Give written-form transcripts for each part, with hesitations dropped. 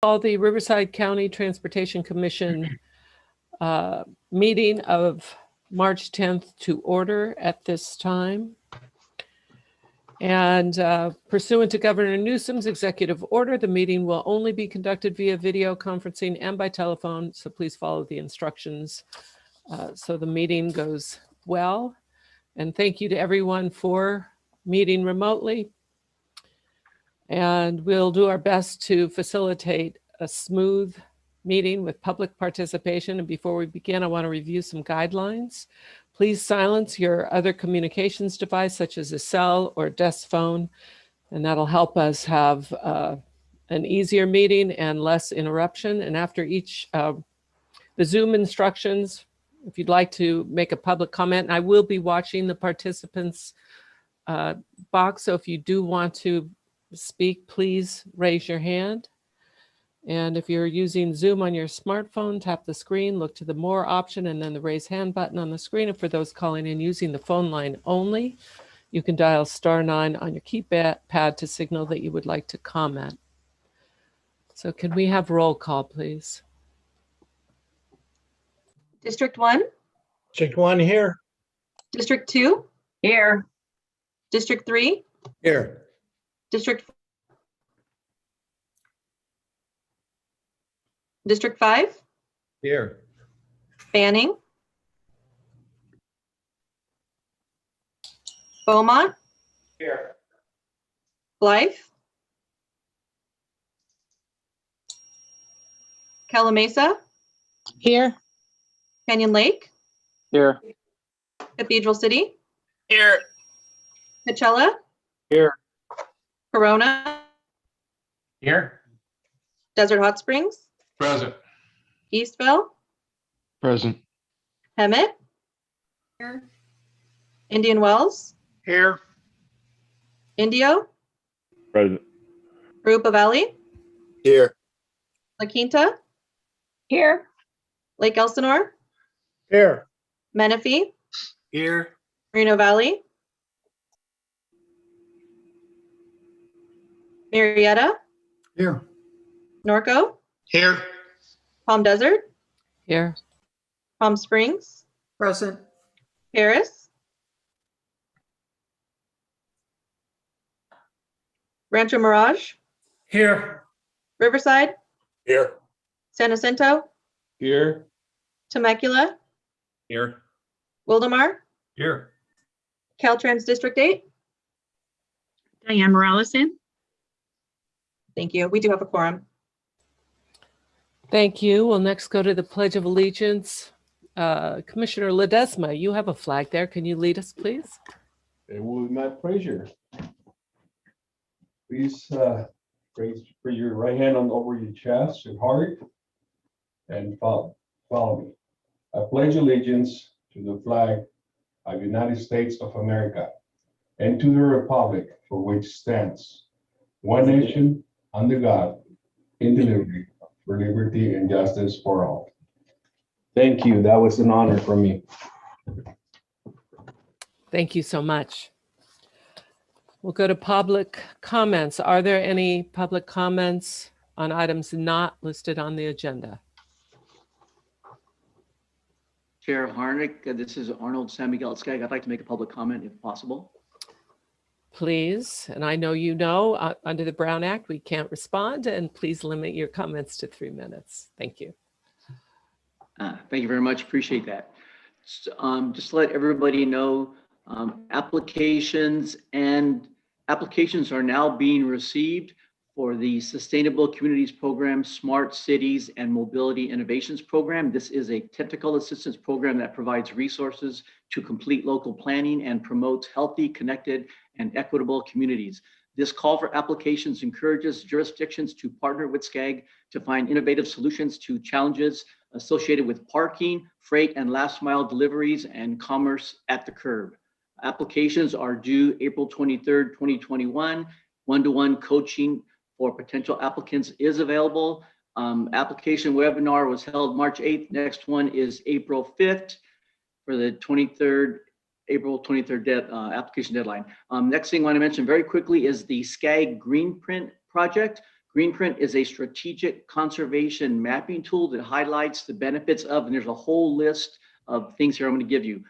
Call the Riverside County Transportation Commission meeting of March 10th to order at this time. And pursuant to Governor Newsom's executive order, the meeting will only be conducted via video conferencing and by telephone. So please follow the instructions so the meeting goes well. And thank you to everyone for meeting remotely. And we'll do our best to facilitate a smooth meeting with public participation. And before we begin, I want to review some guidelines. Please silence your other communications device, such as a cell or desk phone, and that'll help us have an easier meeting and less interruption. And after each, the Zoom instructions, if you'd like to make a public comment, I will be watching the participants box. So if you do want to speak, please raise your hand. And if you're using Zoom on your smartphone, tap the screen, look to the More option, and then the Raise Hand button on the screen. And for those calling in using the phone line only, you can dial *9 on your keypad to signal that you would like to comment. So can we have roll call, please? District 1? District 1 here. District 2? Here. District 3? Here. District 5? Here. Banning? Beaumont? Here. Blythe? Calamasa? Here. Canyon Lake? Here. Cathedral City? Here. Coachella? Here. Corona? Here. Desert Hot Springs? Present. Eastville? Present. Hemet? Here. Indian Wells? Here. Indio? Present. Rupa Valley? Here. La Quinta? Here. Lake Elsinore? Here. Menifee? Here. Reno Valley? Marietta? Here. Norco? Here. Palm Desert? Here. Palm Springs? Present. Harris? Rancho Mirage? Here. Riverside? Here. San Jacinto? Here. Temecula? Here. Wildemar? Here. Caltrans District 8? Diane Morales in. Thank you. We do have a quorum. Thank you. We'll next go to the Pledge of Allegiance. Commissioner Ledesma, you have a flag there. Can you lead us, please? It will be my pleasure. Please raise for your right hand on over your chest and heart and follow me. I pledge allegiance to the flag of the United States of America and to the republic for which stands one nation under God, indivisible, for liberty and justice for all. Thank you. That was an honor for me. Thank you so much. We'll go to public comments. Are there any public comments on items not listed on the agenda? Chair Harnick, this is Arnold San Miguel Skag. I'd like to make a public comment if possible. Please, and I know you know, under the Brown Act, we can't respond, and please limit your comments to 3 minutes. Thank you. Thank you very much. Appreciate that. Just to let everybody know, applications are now being received for the Sustainable Communities Program, Smart Cities, and Mobility Innovations Program. This is a technical assistance program that provides resources to complete local planning and promotes healthy, connected, and equitable communities. This call for applications encourages jurisdictions to partner with SCAG to find innovative solutions to challenges associated with parking, freight, and last mile deliveries and commerce at the curb. Applications are due April 23rd, 2021. One-to-one coaching for potential applicants is available. Application webinar was held March 8th. Next one is April 5th for the 23rd April 23rd application deadline. Next thing I want to mention very quickly is the SCAG Greenprint project. Greenprint is a strategic conservation mapping tool that highlights the benefits of, and there's a whole list of things here I'm going to give you.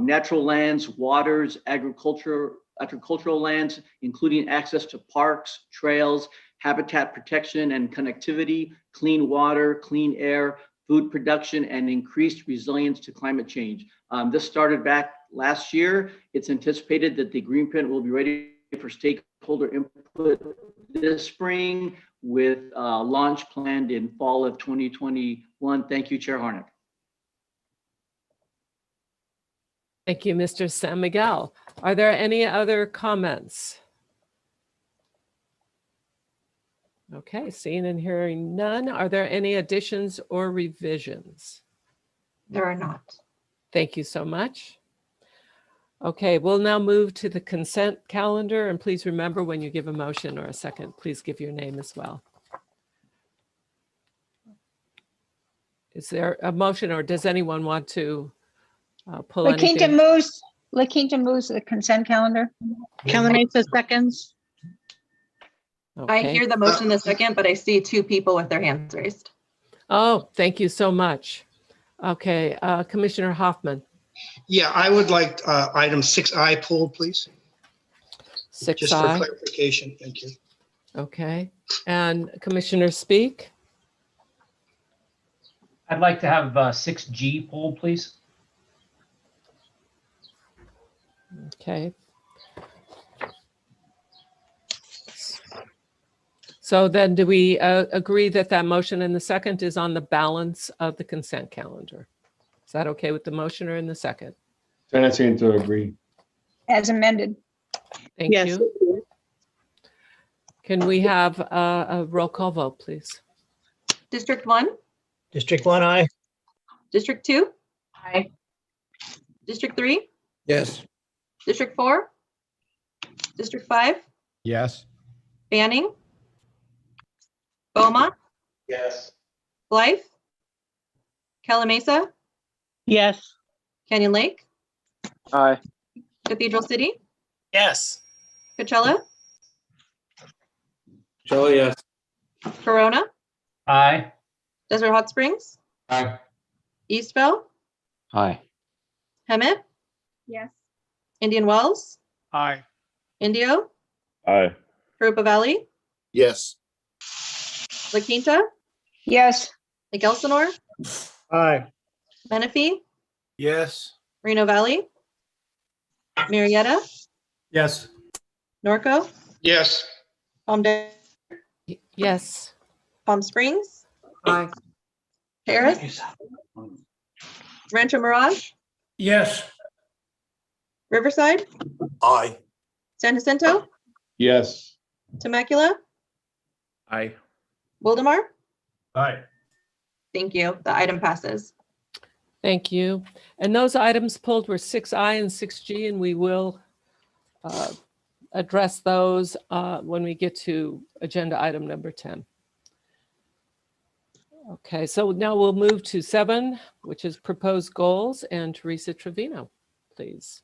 Natural lands, waters, agricultural lands, including access to parks, trails, habitat protection and connectivity, clean water, clean air, food production, and increased resilience to climate change. This started back last year. It's anticipated that the Greenprint will be ready for stakeholder input this spring with launch planned in fall of 2021. Thank you, Chair Harnick. Thank you, Mr. San Miguel. Are there any other comments? Okay, seeing and hearing none. Are there any additions or revisions? There are not. Thank you so much. Okay, we'll now move to the consent calendar, and please remember when you give a motion or a second, please give your name as well. Is there a motion, or does anyone want to pull anything? La Quinta moves the consent calendar. Calamesa seconds. I Okay. hear the motion in a second, but I see two people with their hands raised. Oh, thank you so much. Okay, Commissioner Hoffman, Yeah, I would like item 6I pulled, please. Just for 6I. clarification. Thank you. Okay, and Commissioner Speak. I'd like to have 6G pulled, please. Okay. So then do we agree that that motion in the second is on the balance of the consent calendar? Is that okay with the motioner in the second? Senate seem to agree. As amended. Thank Yes. you. Can we have a roll call vote, please? District 1, District 1, aye. District 2, Aye. District 3, Yes. District 4, District 5, Yes. Banning, Beaumont, Yes. Blythe, Calamasa, Yes. Canyon Lake, Aye. Cathedral City, Yes. Coachella, Joey, yes. Corona, Aye. Desert Hot Springs, Aye. Eastville, Aye. Hemet, Yes. Indian Wells, Aye. Indio, Aye. Karupa Valley, Yes. La Quinta, Yes. Lake Elsinore, Aye. Menifee, Yes. Reno Valley, Marietta, Yes. Norco, Yes. Yes. Palm Springs, Paris, Rancho Mirage, Yes. Riverside, Aye. San Jacinto, Yes. Temecula, Aye. Wildemar. Aye. Thank you. The item passes. Thank you. And those items pulled were 6I and 6G, and we will address those when we get to agenda item number 10. Okay, so now we'll move to 7, which is proposed goals, and Teresa Trevino, please.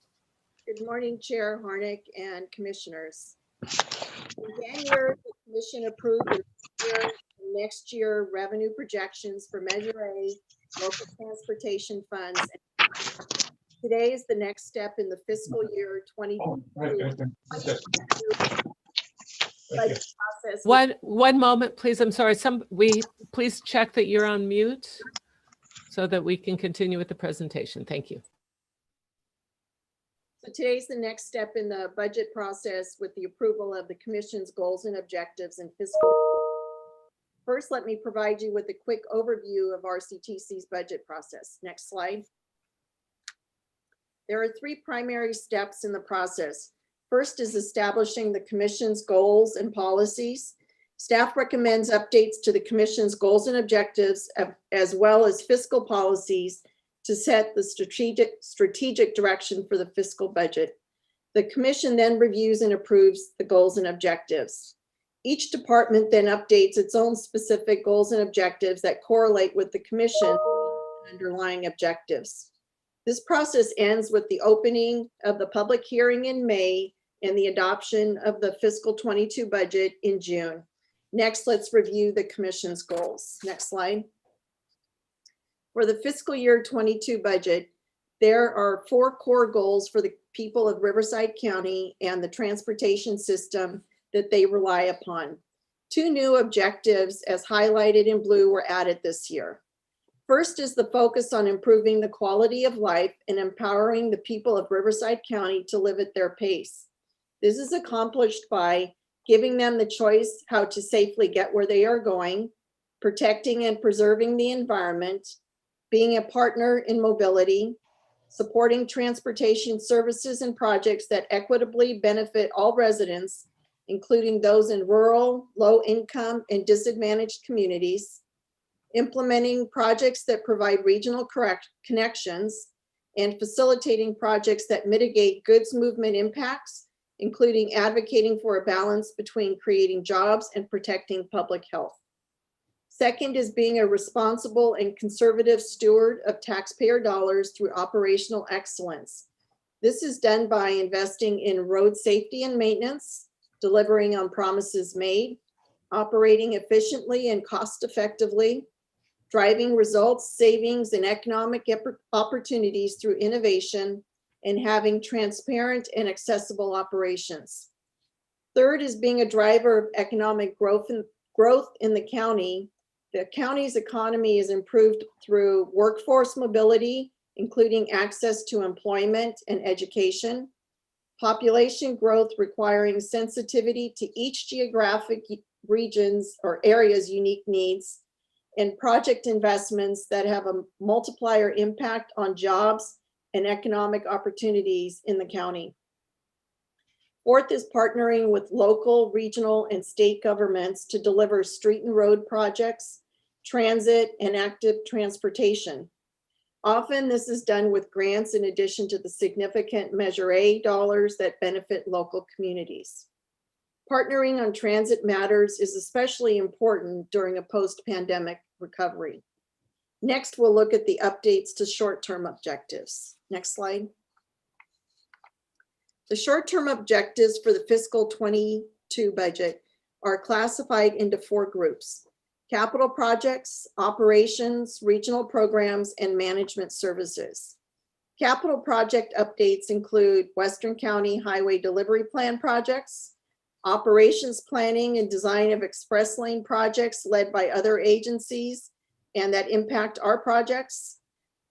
Good morning, Chair Harnick and Commissioners. In January, the Commission approved the next year revenue projections for Measure A, local transportation funds. Today is the next step in the fiscal year 2022 budget process. One moment, please. I'm sorry. Please check that you're on mute so that we can continue with the presentation. Thank you. So today's the next step in the budget process with the approval of the Commission's goals and objectives and fiscal. First, let me provide you with a quick overview of Rctc's budget process. Next slide. There are 3 primary steps in the process. First is establishing the Commission's goals and policies. Staff recommends updates to the Commission's goals and objectives as well as fiscal policies to set the strategic direction for the fiscal budget. The Commission then reviews and approves the goals and objectives. Each department then updates its own specific goals and objectives that correlate with the Commission underlying objectives. This process ends with the opening of the public hearing in May and the adoption of the fiscal 22 budget in June. Next, let's review the commission's goals. Next slide. For the fiscal year 22 budget, there are 4 core goals for the people of Riverside County and the transportation system that they rely upon. 2 new objectives, as highlighted in blue, were added this year. First is the focus on improving the quality of life and empowering the people of Riverside County to live at their pace. This is accomplished by giving them the choice how to safely get where they are going, protecting and preserving the environment, being a partner in mobility, supporting transportation services and projects that equitably benefit all residents, including those in rural, low-income, and disadvantaged communities, implementing projects that provide regional connections, and facilitating projects that mitigate goods movement impacts, including advocating for a balance between creating jobs and protecting public health. Second is being a responsible and conservative steward of taxpayer dollars through operational excellence. This is done by investing in road safety and maintenance, delivering on promises made, operating efficiently and cost effectively, driving results, savings, and economic opportunities through innovation, and having transparent and accessible operations. Third is being a driver of economic growth in the county. The county's economy is improved through workforce mobility, including access to employment and education, population growth requiring sensitivity to each geographic region's or area's unique needs, and project investments that have a multiplier impact on jobs and economic opportunities in the county. Fourth is partnering with local, regional, and state governments to deliver street and road projects, transit, and active transportation. Often this is done with grants in addition to the significant Measure A dollars that benefit local communities. Partnering on transit matters is especially important during a post-pandemic recovery. Next, we'll look at the updates to short-term objectives. Next slide. The short-term objectives for the fiscal 22 budget are classified into 4 groups: capital projects, operations, regional programs, and management services. Capital project updates include Western County Highway Delivery Plan projects, operations planning and design of express lane projects led by other agencies and that impact our projects,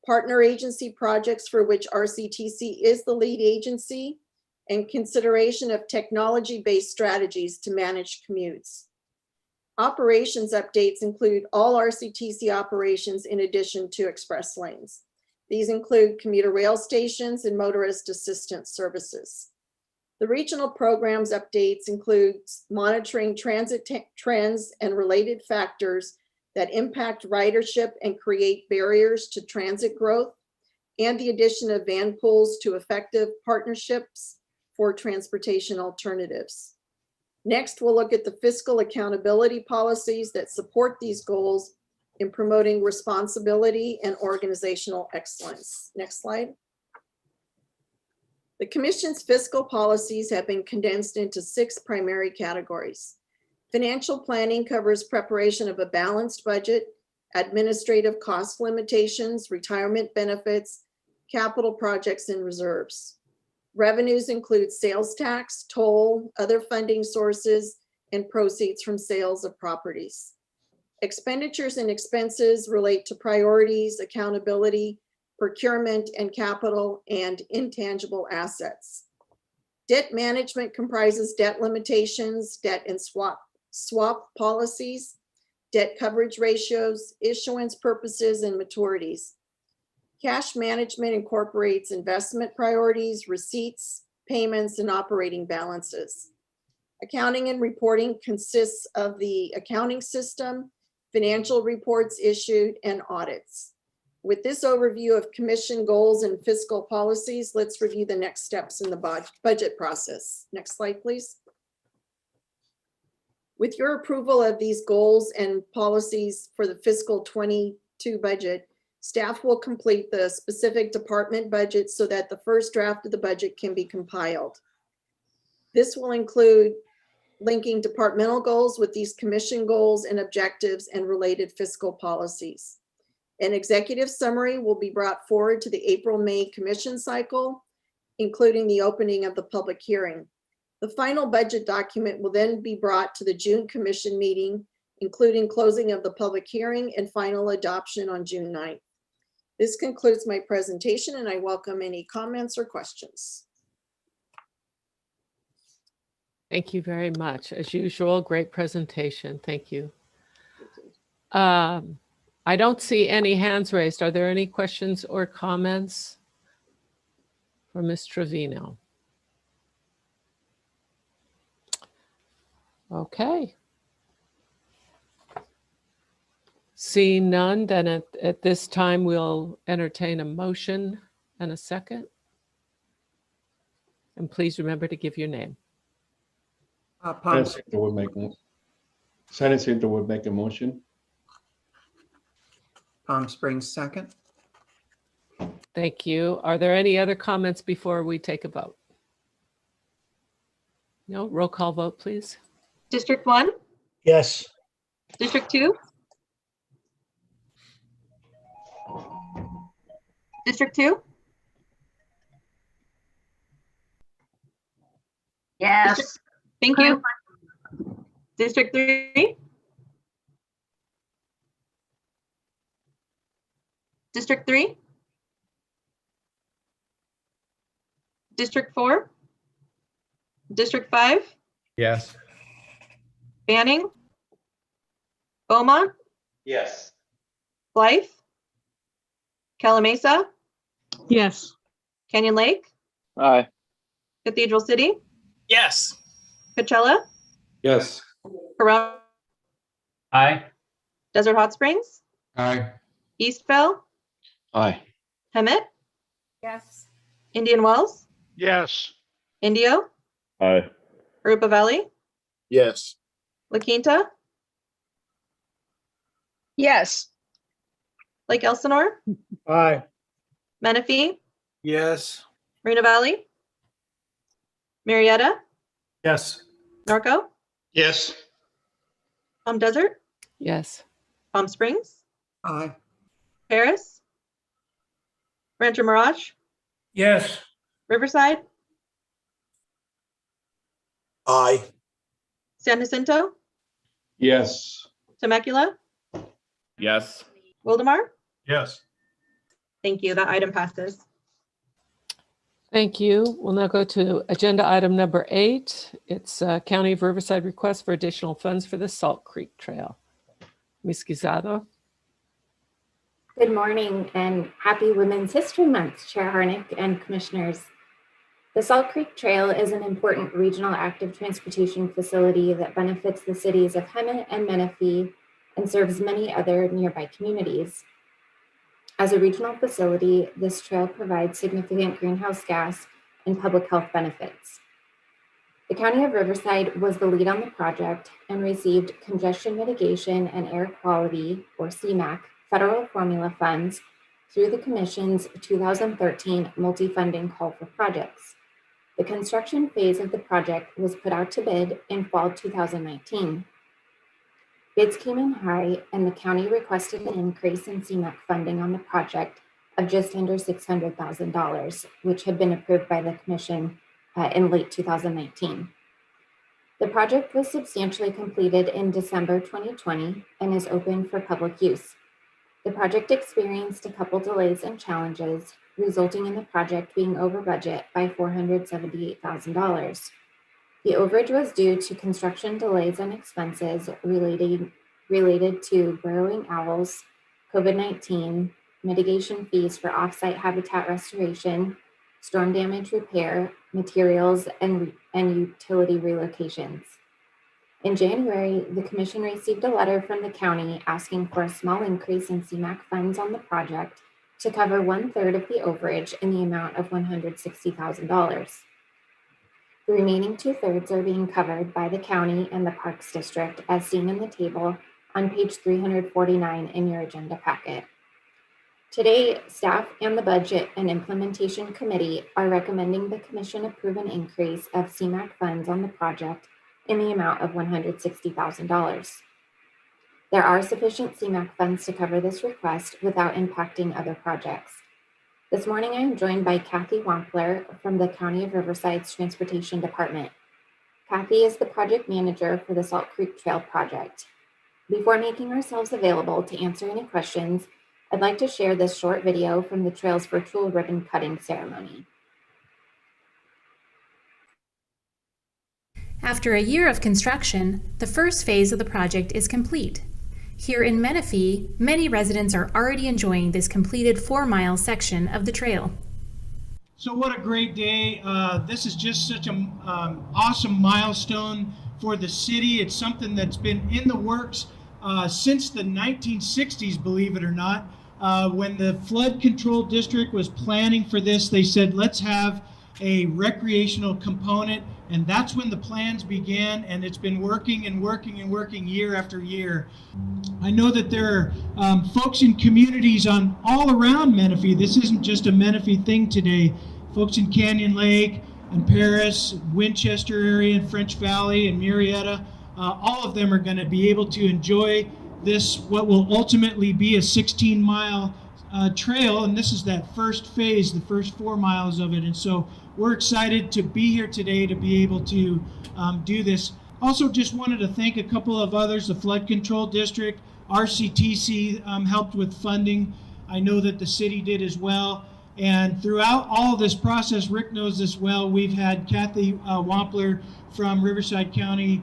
partner agency projects for which Rctc is the lead agency, and consideration of technology-based strategies to manage commutes. Operations updates include all Rctc operations in addition to express lanes. These include commuter rail stations and motorist assistance services. The regional programs updates include monitoring transit trends and related factors that impact ridership and create barriers to transit growth, and the addition of van pools to effective partnerships for transportation alternatives. Next, we'll look at the fiscal accountability policies that support these goals in promoting responsibility and organizational excellence. Next slide. The Commission's fiscal policies have been condensed into 6 primary categories. Financial planning covers preparation of a balanced budget, administrative cost limitations, retirement benefits, capital projects, and reserves. Revenues include sales tax, toll, other funding sources, and proceeds from sales of properties. Expenditures and expenses relate to priorities, accountability, procurement, and capital, and intangible assets. Debt management comprises debt limitations, debt and swap policies, debt coverage ratios, issuance purposes, and maturities. Cash management incorporates investment priorities, receipts, payments, and operating balances. Accounting and reporting consists of the accounting system, financial reports issued, and audits. With this overview of Commission goals and fiscal policies, let's review the next steps in the budget process. Next slide, please. With your approval of these goals and policies for the fiscal 22 budget, staff will complete the specific department budget so that the first draft of the budget can be compiled. This will include linking departmental goals with these commission goals and objectives and related fiscal policies. An executive summary will be brought forward to the April-May commission cycle, including the opening of the public hearing. The final budget document will then be brought to the June commission meeting, including closing of the public hearing and final adoption on June 9th. This concludes my presentation, and I welcome any comments or questions. Thank you very much. As usual, great presentation. Thank you. I don't see any hands raised. Are there any questions or comments for Ms. Trevino? Okay. Seeing none, then at this time, we'll entertain a motion and a second. And please remember to give your name. Senator would make a motion. Palm Springs, second. Thank you. Are there any other comments before we take a vote? No, roll call vote, please. District 1, Yes. District 2, District 2, Yes. thank you. District 3, District 3, District 4, District 5, Yes. Banning, Beaumont, Yes. Blythe, Calamasa, Yes. Canyon Lake, Aye. Cathedral City, Yes. Coachella, Yes. Corona, Aye. Desert Hot Springs, Aye. Eastvale, Aye. Hemet, Yes. Indian Wells, Yes. Indio, Aye. Arupa Valley, Yes. La Quinta, Yes. Lake Elsinore, Aye. Menifee, Yes. Marina Valley, Marietta, Yes. Norco, Yes. Palm Desert, Yes. Palm Springs, Aye. Paris, Rancho Mirage, Yes. Riverside, Aye. San Jacinto, Yes. Temecula, Yes. Wildemar. Yes. Thank you. That item passes. Thank you. We'll now go to agenda item number 8. It's County of Riverside request for additional funds for the Salt Creek Trail. Ms. Guisado. Good morning and happy Women's History Month, Chair Harnick and Commissioners. The Salt Creek Trail is an important regional active transportation facility that benefits the cities of Hemet and Menifee and serves many other nearby communities. As a regional facility, this trail provides significant greenhouse gas and public health benefits. The County of Riverside was the lead on the project and received Congestion Mitigation and Air Quality, or CMAQ, federal formula funds through the Commission's 2013 multi-funding call for projects. The construction phase of the project was put out to bid in fall 2019. Bids came in high and the county requested an increase in CMAQ funding on the project of just under $600,000, which had been approved by the Commission in late 2019. The project was substantially completed in December 2020 and is open for public use. The project experienced a couple delays and challenges, resulting in the project being over budget by $478,000. The overage was due to construction delays and expenses related to burrowing owls, COVID-19, mitigation fees for offsite habitat restoration, storm damage repair, materials, and utility relocations. In January, the Commission received a letter from the county asking for a small increase in CMAQ funds on the project to cover 1/3 of the overage in the amount of $160,000. The remaining 2/3 are being covered by the county and the Parks District as seen in the table on page 349 in your agenda packet. Today, staff and the Budget and Implementation Committee are recommending the Commission approve an increase of CMAQ funds on the project in the amount of $160,000. There are sufficient CMAQ funds to cover this request without impacting other projects. This morning, I am joined by Kathy Wampler from the County of Riverside's Transportation Department. Kathy is the project manager for the Salt Creek Trail project. Before making ourselves available to answer any questions, I'd like to share this short video from the trail's virtual ribbon cutting ceremony. After a year of construction, the first phase of the project is complete. Here in Menifee, many residents are already enjoying this completed 4-mile section of the trail. So what a great day. This is just such an awesome milestone for the city. It's something that's been in the works since the 1960s, believe it or not. When the flood control district was planning for this, they said, let's have a recreational component. And that's when the plans began, and it's been working and working and working year after year. I know that there are folks in communities on all around Menifee. This isn't just a Menifee thing today. Folks in Canyon Lake and Paris, Winchester area and French Valley and Murrieta, all of them are going to be able to enjoy this, what will ultimately be a 16-mile trail. And this is that first phase, the first 4 miles of it. And so we're excited to be here today to be able to do this. Also just wanted to thank a couple of others, the Flood Control District, Rctc helped with funding. I know that the city did as well. And throughout all this process, Rick knows this well, we've had Kathy Wampler from Riverside County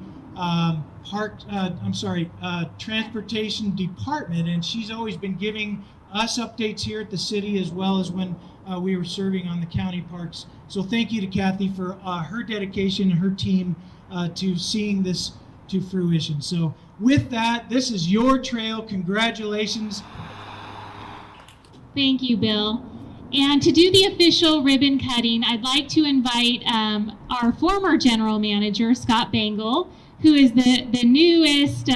Transportation Department, and she's always been giving us updates here at the city as well as when we were serving on the county parks. So thank you to Kathy for her dedication and her team to seeing this to fruition. So with that, this is your trail. Congratulations. Thank you, Bill. And to do the official ribbon cutting, I'd like to invite our former general manager, Scott Bangle, who is the newest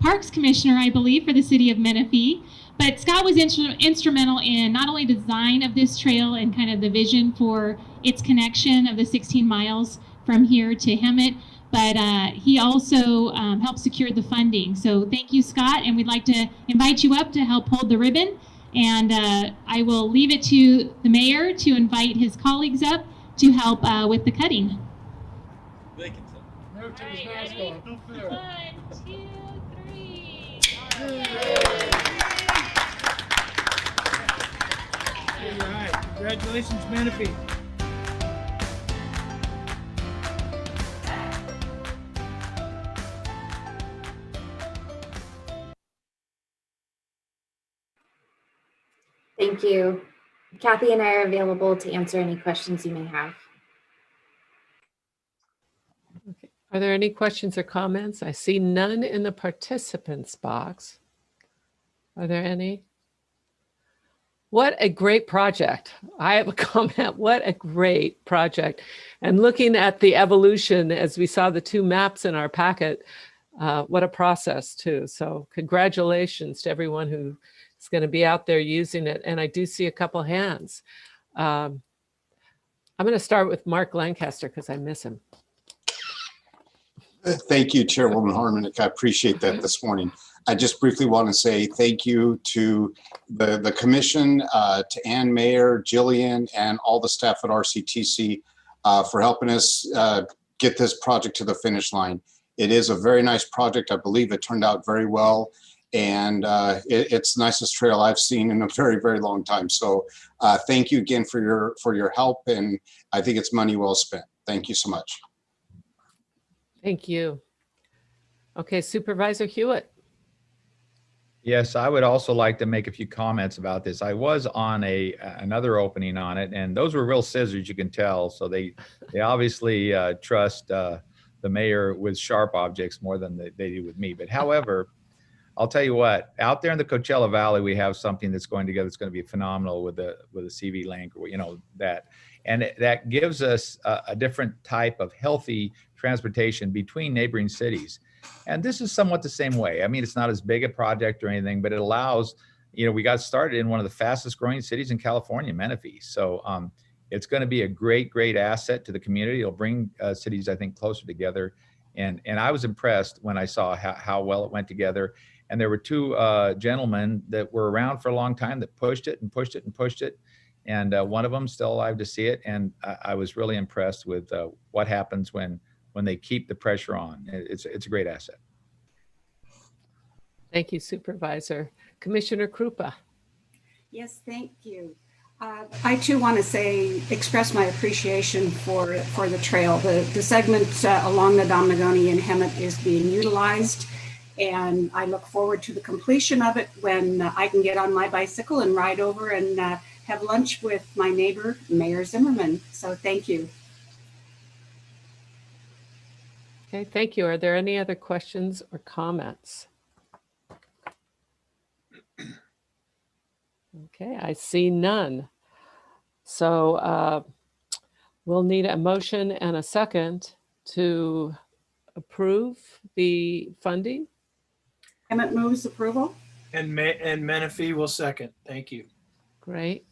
Parks Commissioner, I believe, for the city of Menifee. But Scott was instrumental in not only design of this trail and kind of the vision for its connection of the 16 miles from here to Hemet, but he also helped secure the funding. So thank you, Scott, and we'd like to invite you up to help hold the ribbon. And I will leave it to the mayor to invite his colleagues up to help with the cutting. They can tell. No, take his mask off. Don't fail. 1, 2, 3. All right. Congratulations, Menifee. Thank you. Kathy and I are available to answer any questions you may have. Okay. Are there any questions or comments? I see none in the participants box. Are there any? What a great project. I have a comment. What a great project. And looking at the evolution as we saw the 2 maps in our packet, what a process too. So congratulations to everyone who is going to be out there using it. And I do see a couple hands. I'm going to start with Mark Lancaster because I miss him. Thank you, Chairwoman Harmonic. I appreciate that this morning. I just briefly want to say thank you to the commission, to Ann Mayer, Jillian, and all the staff at Rctc for helping us get this project to the finish line. It is a very nice project. I believe it turned out very well. And it's the nicest trail I've seen in a very, very long time. So thank you again for your help. And I think it's money well spent. Thank you so much. Thank you. Okay, Supervisor Hewitt. Yes, I would also like to make a few comments about this. I was on another opening on it, and those were real scissors, you can tell. So they obviously trust the mayor with sharp objects more than they do with me. But however, I'll tell you what, out there in the Coachella Valley, we have something that's going together. It's going to be phenomenal with the CV link, or that, and that gives us a different type of healthy transportation between neighboring cities. And this is somewhat the same way. I mean, it's not as big a project or anything, but it allows, we got started in one of the fastest growing cities in California, Menifee. So it's going to be a great, great asset to the community. It'll bring cities, I think, closer together. And I was impressed when I saw how well it went together. And there were two gentlemen that were around for a long time that pushed it and pushed it and pushed it. And one of them still alive to see it. And I was really impressed with what happens when they keep the pressure on. It's a great asset. Thank you, Supervisor. Commissioner Krupa. Yes, thank you. I too want to express my appreciation for the trail. The segment along the Domnagoni and Hemet is being utilized, and I look forward to the completion of it when I can get on my bicycle and ride over and have lunch with my neighbor, Mayor Zimmerman. So thank you. Okay, thank you. Are there any other questions or comments? Okay, I see none. So we'll need a motion and a second to approve the funding. Hemet moves approval. And Menifee will second. Thank you. Great.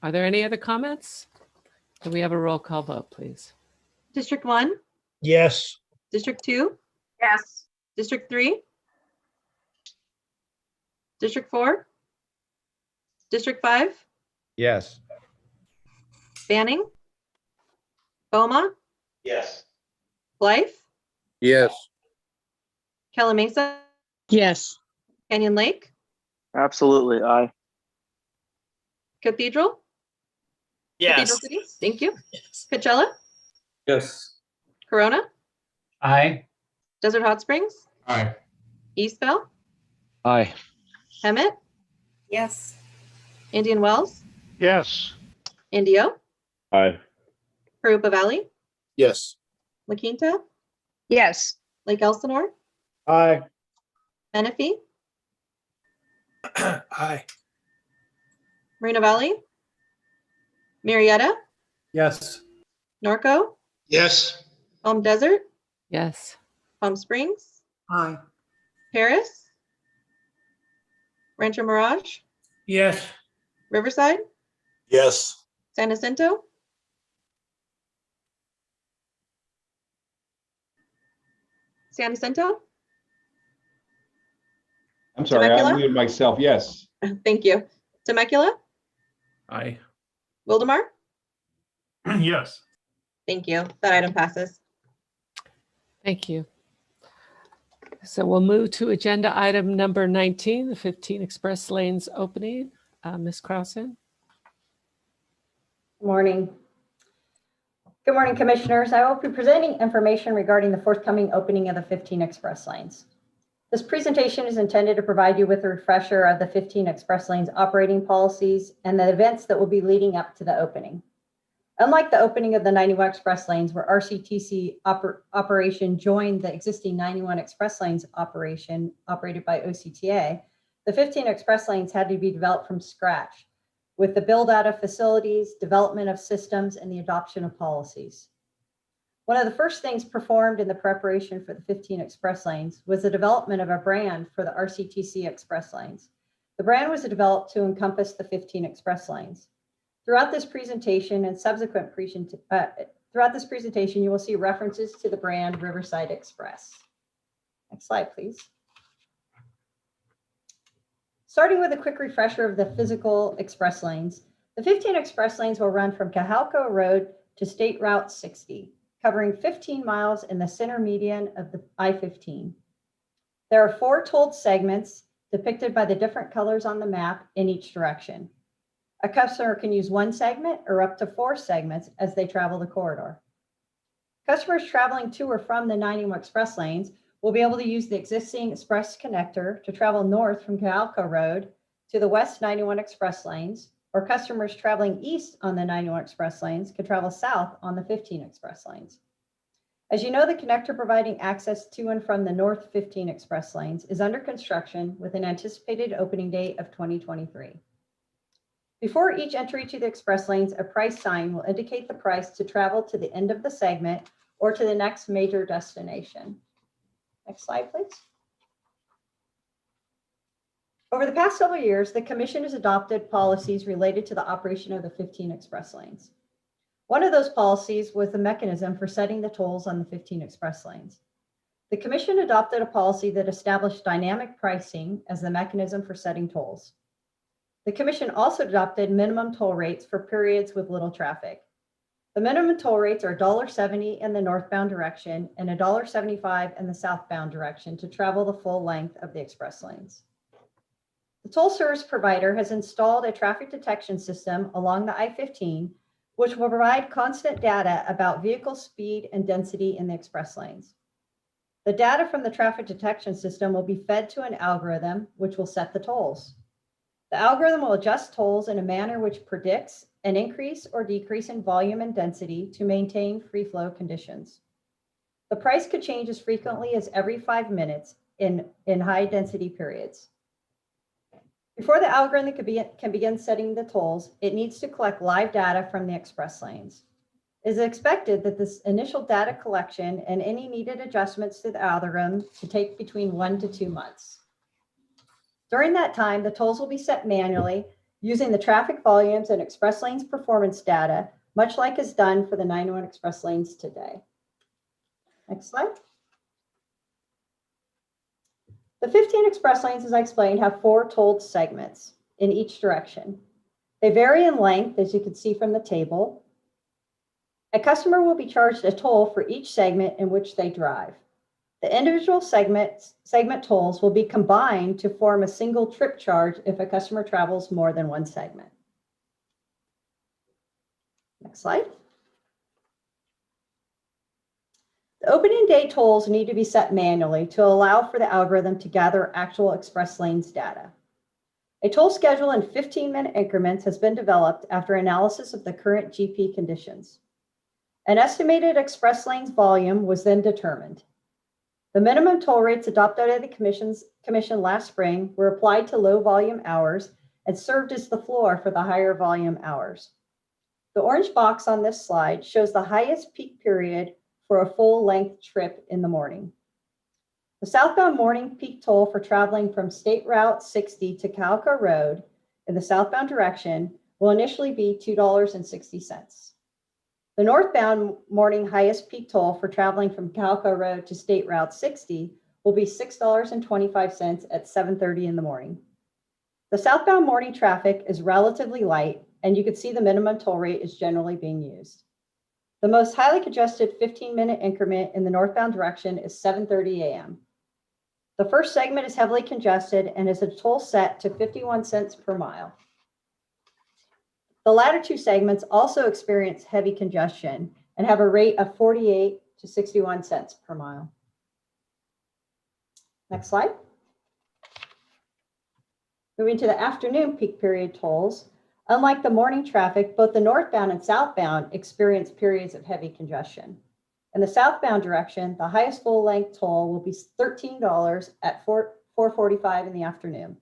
Are there any other comments? Can we have a roll call vote, please? District 1? Yes. District 2? Yes. District 3? District 4? District 5? Yes. Banning? Boma? Yes. Blythe? Yes. Calamasa? Yes. Canyon Lake? Absolutely. Aye. Cathedral? Cathedral Yes. City? Thank you. Coachella? Yes. Corona? Aye. Desert Hot Springs? Aye. Eastvale? Aye. Hemet? Yes. Indian Wells? Yes. Indio? Aye. Parupa Valley? Yes. La Quinta? Yes. Lake Elsinore? Aye. Menifee? Aye. Moreno Valley? Marietta? Yes. Norco? Yes. Palm Desert? Yes. Palm Springs? Aye. Paris? Rancho Mirage? Yes. Riverside? Yes. San Jacinto? San Jacinto? I'm sorry, I Temecula? muted myself. Yes. Thank you. Temecula? Aye. Wildemar? Yes. Thank you. That item passes. Thank you. So we'll move to agenda item number 19, the 15 Express Lanes opening. Ms. Krausen. Good morning. Good morning, Commissioners. I will be presenting information regarding the forthcoming opening of the 15 Express Lanes. This presentation is intended to provide you with a refresher of the 15 Express Lanes operating policies and the events that will be leading up to the opening. Unlike the opening of the 91 Express Lanes, where Rctc operation joined the existing 91 Express Lanes operation operated by OCTA, the 15 Express Lanes had to be developed from scratch with the build out of facilities, development of systems, and the adoption of policies. One of the first things performed in the preparation for the 15 Express Lanes was the development of a brand for the Rctc Express Lanes. The brand was developed to encompass the 15 Express Lanes. Throughout this presentation and subsequent presentation, you will see references to the brand Riverside Express. Next slide, please. Starting with a quick refresher of the physical express lanes, the 15 express lanes will run from Cajalco Road to State Route 60, covering 15 miles in the center median of the I-15. There are 4 tolled segments depicted by the different colors on the map in each direction. A customer can use 1 segment or up to 4 segments as they travel the corridor. Customers traveling to or from the 91 express lanes will be able to use the existing express connector to travel north from Cajalco Road to the West 91 express lanes, or customers traveling east on the 91 express lanes can travel south on the 15 express lanes. As you know, the connector providing access to and from the North 15 express lanes is under construction with an anticipated opening date of 2023. Before each entry to the express lanes, a price sign will indicate the price to travel to the end of the segment or to the next major destination. Next slide, please. Over the past several years, the Commission has adopted policies related to the operation of the 15 express lanes. One of those policies was the mechanism for setting the tolls on the 15 express lanes. The Commission adopted a policy that established dynamic pricing as the mechanism for setting tolls. The Commission also adopted minimum toll rates for periods with little traffic. The minimum toll rates are $1.70 in the northbound direction and $1.75 in the southbound direction to travel the full length of the express lanes. The toll service provider has installed a traffic detection system along the I-15, which will provide constant data about vehicle speed and density in the express lanes. The data from the traffic detection system will be fed to an algorithm, which will set the tolls. The algorithm will adjust tolls in a manner which predicts an increase or decrease in volume and density to maintain free flow conditions. The price could change as frequently as every 5 minutes in high density periods. Before the algorithm can begin setting the tolls, it needs to collect live data from the express lanes. It is expected that this initial data collection and any needed adjustments to the algorithm to take between 1 to 2 months. During that time, the tolls will be set manually using the traffic volumes and express lanes performance data, much like is done for the 91 express lanes today. Next slide. The 15 express lanes, as I explained, have 4 tolled segments in each direction. They vary in length, as you can see from the table. A customer will be charged a toll for each segment in which they drive. The individual segment tolls will be combined to form a single trip charge if a customer travels more than one segment. Next slide. The opening day tolls need to be set manually to allow for the algorithm to gather actual express lanes data. A toll schedule in 15-minute increments has been developed after analysis of the current GP conditions. An estimated express lanes volume was then determined. The minimum toll rates adopted by the Commission last spring were applied to low volume hours and served as the floor for the higher volume hours. The orange box on this slide shows the highest peak period for a full length trip in the morning. The southbound morning peak toll for traveling from State Route 60 to Calco Road in the southbound direction will initially be $2.60. The northbound morning highest peak toll for traveling from Calco Road to State Route 60 will be $6.25 at 7:30 in the morning. The southbound morning traffic is relatively light, and you can see the minimum toll rate is generally being used. The most highly congested 15-minute increment in the northbound direction is 7:30 a.m. The first segment is heavily congested and is a toll set to 51 cents per mile. The latter 2 segments also experience heavy congestion and have a rate of 48 to 61 cents per mile. Next slide. Moving to the afternoon peak period tolls. Unlike the morning traffic, both the northbound and southbound experience periods of heavy congestion. In the southbound direction, the highest full length toll will be $13 at 4:45 in the afternoon.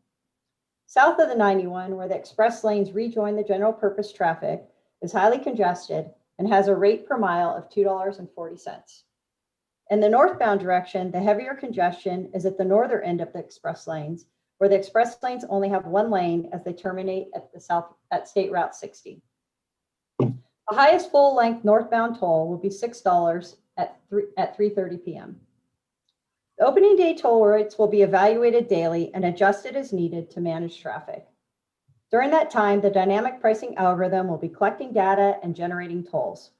South of the 91, where the express lanes rejoin the general purpose traffic, is highly congested and has a rate per mile of $2.40. In the northbound direction, the heavier congestion is at the northern end of the express lanes, where the express lanes only have 1 lane as they terminate at State Route 60. The highest full length northbound toll will be $6 at 3:30 p.m. The opening day toll rates will be evaluated daily and adjusted as needed to manage traffic. During that time, the dynamic pricing algorithm will be collecting data and generating tolls.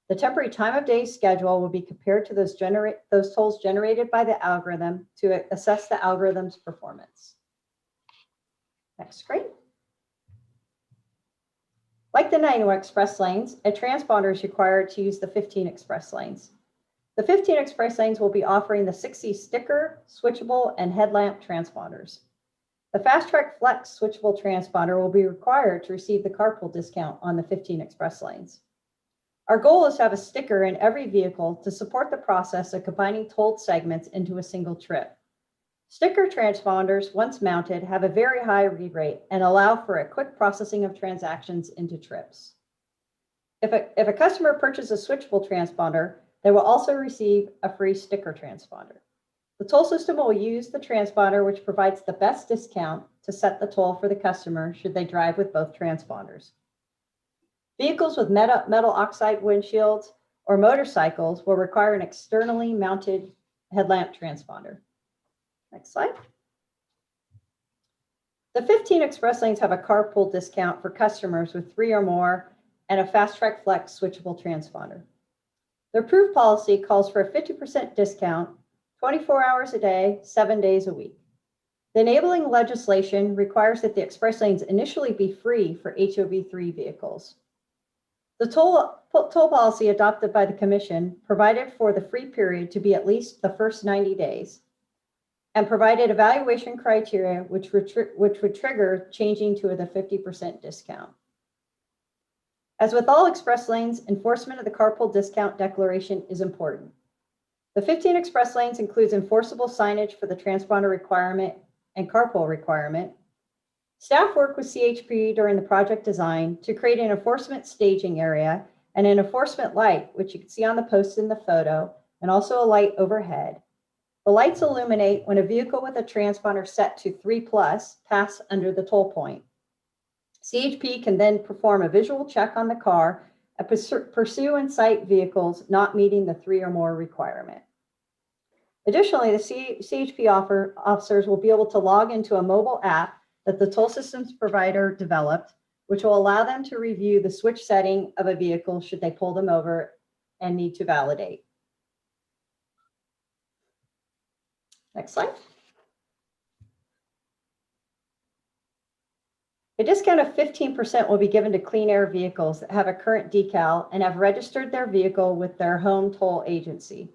The temporary time of day schedule will be compared to those tolls generated by the algorithm to assess the algorithm's performance. Next screen. Like the 91 express lanes, a transponder is required to use the 15 express lanes. The 15 express lanes will be offering the 60 sticker, switchable, and headlamp transponders. The Fast Track Flex switchable transponder will be required to receive the carpool discount on the 15 express lanes. Our goal is to have a sticker in every vehicle to support the process of combining tolled segments into a single trip. Sticker transponders, once mounted, have a very high read rate and allow for a quick processing of transactions into trips. If a customer purchases a switchable transponder, they will also receive a free sticker transponder. The toll system will use the transponder, which provides the best discount to set the toll for the customer should they drive with both transponders. Vehicles with metal oxide windshields or motorcycles will require an externally mounted headlamp transponder. Next slide. The 15 express lanes have a carpool discount for customers with 3 or more and a Fast Track Flex switchable transponder. The approved policy calls for a 50% discount, 24 hours a day, 7 days a week. The enabling legislation requires that the express lanes initially be free for HOV3 vehicles. The toll policy adopted by the Commission provided for the free period to be at least the first 90 days and provided evaluation criteria which would trigger changing to the 50% discount. As with all express lanes, enforcement of the carpool discount declaration is important. The 15 express lanes includes enforceable signage for the transponder requirement and carpool requirement. Staff worked with CHP during the project design to create an enforcement staging area and an enforcement light, which you can see on the post in the photo, and also a light overhead. The lights illuminate when a vehicle with a transponder set to 3+ pass under the toll point. CHP can then perform a visual check on the car and pursue and cite vehicles not meeting the 3 or more requirement. Additionally, the CHP officers will be able to log into a mobile app that the toll systems provider developed, which will allow them to review the switch setting of a vehicle should they pull them over and need to validate. Next slide. A discount of 15% will be given to clean air vehicles that have a current decal and have registered their vehicle with their home toll agency.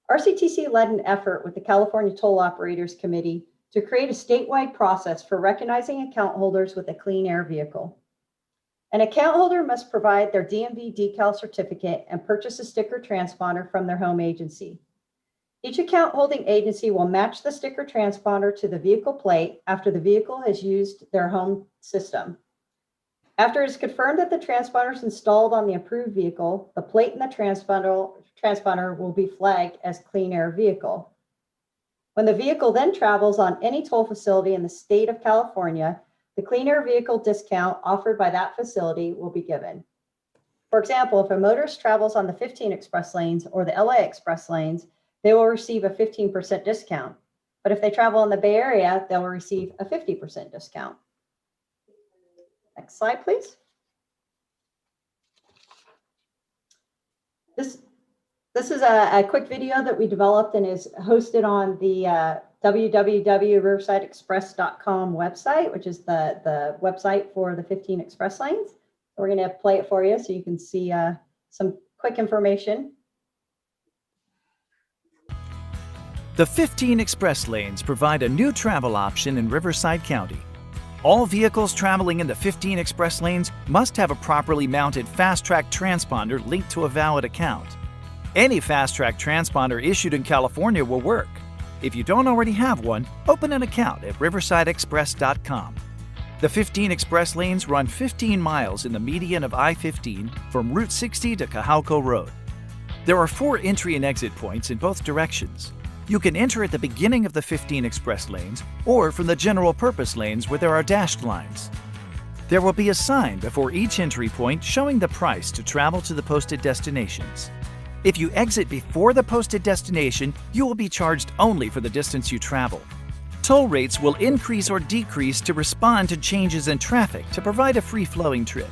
Rctc led an effort with the California Toll Operators Committee to create a statewide process for recognizing account holders with a clean air vehicle. An account holder must provide their DMV decal certificate and purchase a sticker transponder from their home agency. Each account holding agency will match the sticker transponder to the vehicle plate after the vehicle has used their home system. After it is confirmed that the transponder is installed on the approved vehicle, the plate and the transponder will be flagged as clean air vehicle. When the vehicle then travels on any toll facility in the state of California, the clean air vehicle discount offered by that facility will be given. For example, if a motorist travels on the 15 express lanes or the LA express lanes, they will receive a 15% discount. But if they travel in the Bay Area, they will receive a 50% discount. Next slide, please. This is a quick video that we developed and is hosted on the www.riversideexpress.com website, which is the website for the 15 express lanes. We're going to play it for you so you can see some quick information. The 15 express lanes provide a new travel option in Riverside County. All vehicles traveling in the 15 express lanes must have a properly mounted Fast Track transponder linked to a valid account. Any Fast Track transponder issued in California will work. If you don't already have one, open an account at riversideexpress.com. The 15 express lanes run 15 miles in the median of I-15 from Route 60 to Cajalco Road. There are 4 entry and exit points in both directions. You can enter at the beginning of the 15 express lanes or from the general purpose lanes where there are dashed lines. There will be a sign before each entry point showing the price to travel to the posted destinations. If you exit before the posted destination, you will be charged only for the distance you travel. Toll rates will increase or decrease to respond to changes in traffic to provide a free-flowing trip.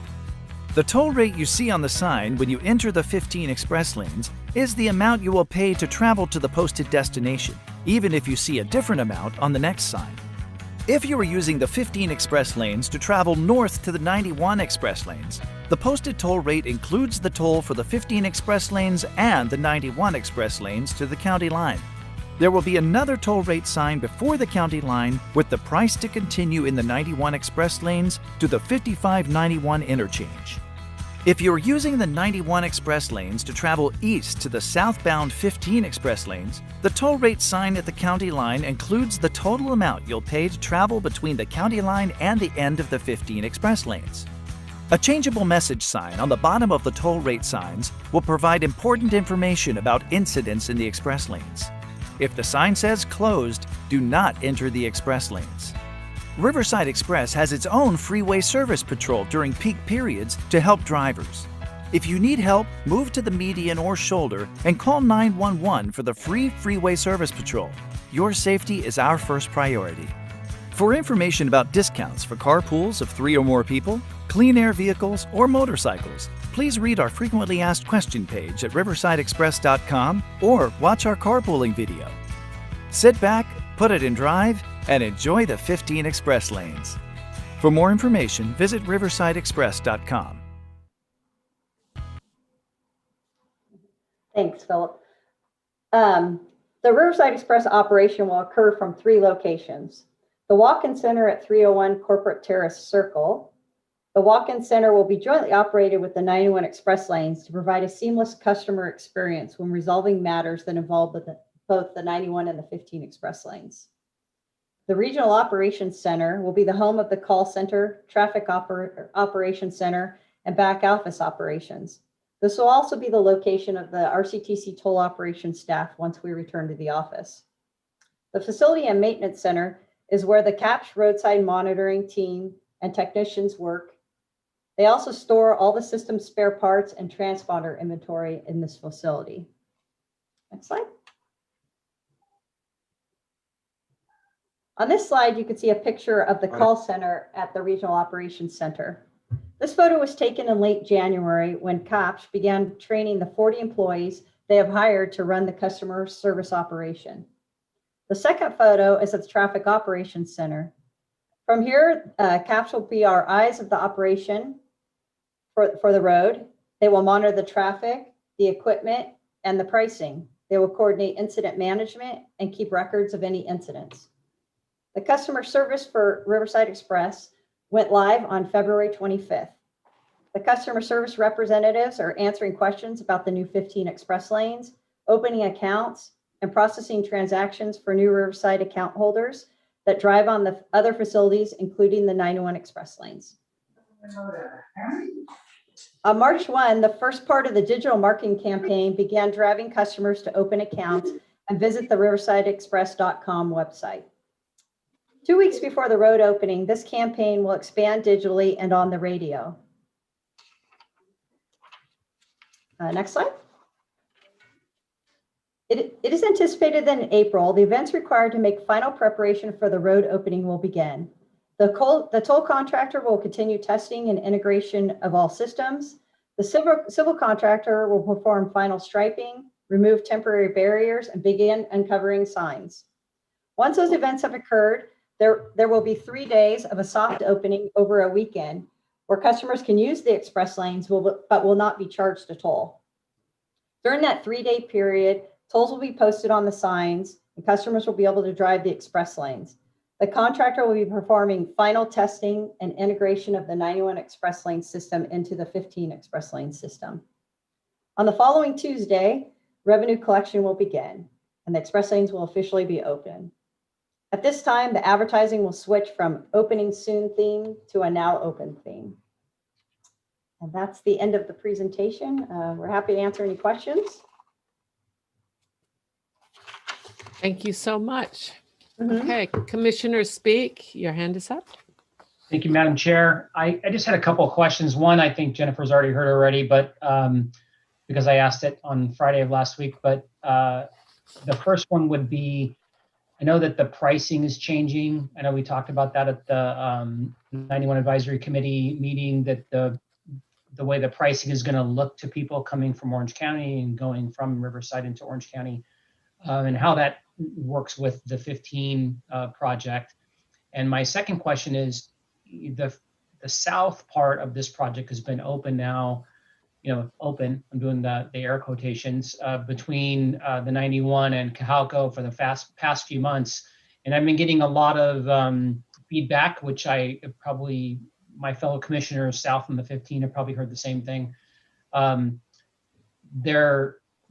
The toll rate you see on the sign when you enter the 15 express lanes is the amount you will pay to travel to the posted destination, even if you see a different amount on the next sign. If you are using the 15 express lanes to travel north to the 91 express lanes, the posted toll rate includes the toll for the 15 express lanes and the 91 express lanes to the county line. There will be another toll rate sign before the county line with the price to continue in the 91 express lanes to the 5591 interchange. If you're using the 91 express lanes to travel east to the southbound 15 express lanes, the toll rate sign at the county line includes the total amount you'll pay to travel between the county line and the end of the 15 express lanes. A changeable message sign on the bottom of the toll rate signs will provide important information about incidents in the express lanes. If the sign says closed, do not enter the express lanes. Riverside Express has its own freeway service patrol during peak periods to help drivers. If you need help, move to the median or shoulder and call 911 for the free Freeway Service Patrol. Your safety is our first priority. For information about discounts for carpools of 3 or more people, clean air vehicles, or motorcycles, please read our frequently asked question page at riversideexpress.com or watch our carpooling video. Sit back, put it in drive, and enjoy the 15 express lanes. For more information, visit riversideexpress.com. Thanks, Philip. The Riverside Express operation will occur from 3 locations. The Walk-In Center at 301 Corporate Terrace Circle. The Walk-In Center will be jointly operated with the 91 Express Lanes to provide a seamless customer experience when resolving matters that involve both the 91 and the 15 Express Lanes. The Regional Operations Center will be the home of the call center, traffic operations center, and back office operations. This will also be the location of the Rctc toll operations staff once we return to the office. The Facility and Maintenance Center is where the CAPS roadside monitoring team and technicians work. They also store all the system spare parts and transponder inventory in this facility. Next slide. On this slide, you can see a picture of the call center at the Regional Operations Center. This photo was taken in late January when CAPS began training the 40 employees they have hired to run the customer service operation. The second photo is at the Traffic Operations Center. From here, CAPS will be our eyes of the operation for the road. They will monitor the traffic, the equipment, and the pricing. They will coordinate incident management and keep records of any incidents. The customer service for Riverside Express went live on February 25th. The customer service representatives are answering questions about the new 15 express lanes, opening accounts, and processing transactions for new Riverside account holders that drive on the other facilities, including the 91 express lanes. On March 1, the first part of the digital marketing campaign began driving customers to open accounts and visit the riversideexpress.com website. 2 weeks before the road opening, this campaign will expand digitally and on the radio. Next slide. It is anticipated that in April, the events required to make final preparation for the road opening will begin. The toll contractor will continue testing and integration of all systems. The civil contractor will perform final striping, remove temporary barriers, and begin uncovering signs. Once those events have occurred, there will be 3 days of a soft opening over a weekend where customers can use the express lanes but will not be charged a toll. During that 3-day period, tolls will be posted on the signs and customers will be able to drive the express lanes. The contractor will be performing final testing and integration of the 91 express lane system into the 15 express lane system. On the following Tuesday, revenue collection will begin and the express lanes will officially be open. At this time, the advertising will switch from opening soon theme to a now open theme. And that's the end of the presentation. We're happy to answer any questions. Thank you so much. Okay, commissioners speak. Your hand is up. Thank you, Madam Chair. I just had a couple of questions. One, I think Jennifer's already heard already, but because I asked it on Friday of last week, but the first one would be, I know that the pricing is changing. I know we talked about that at the 91 Advisory Committee meeting, that the way the pricing is going to look to people coming from Orange County and going from Riverside into Orange County, and how that works with the 15 project. And my second question is, the south part of this project has been open now, open, I'm doing the air quotations, between the 91 and Cajalco for the past few months. And I've been getting a lot of feedback, which my fellow commissioners south from the 15 have probably heard the same thing.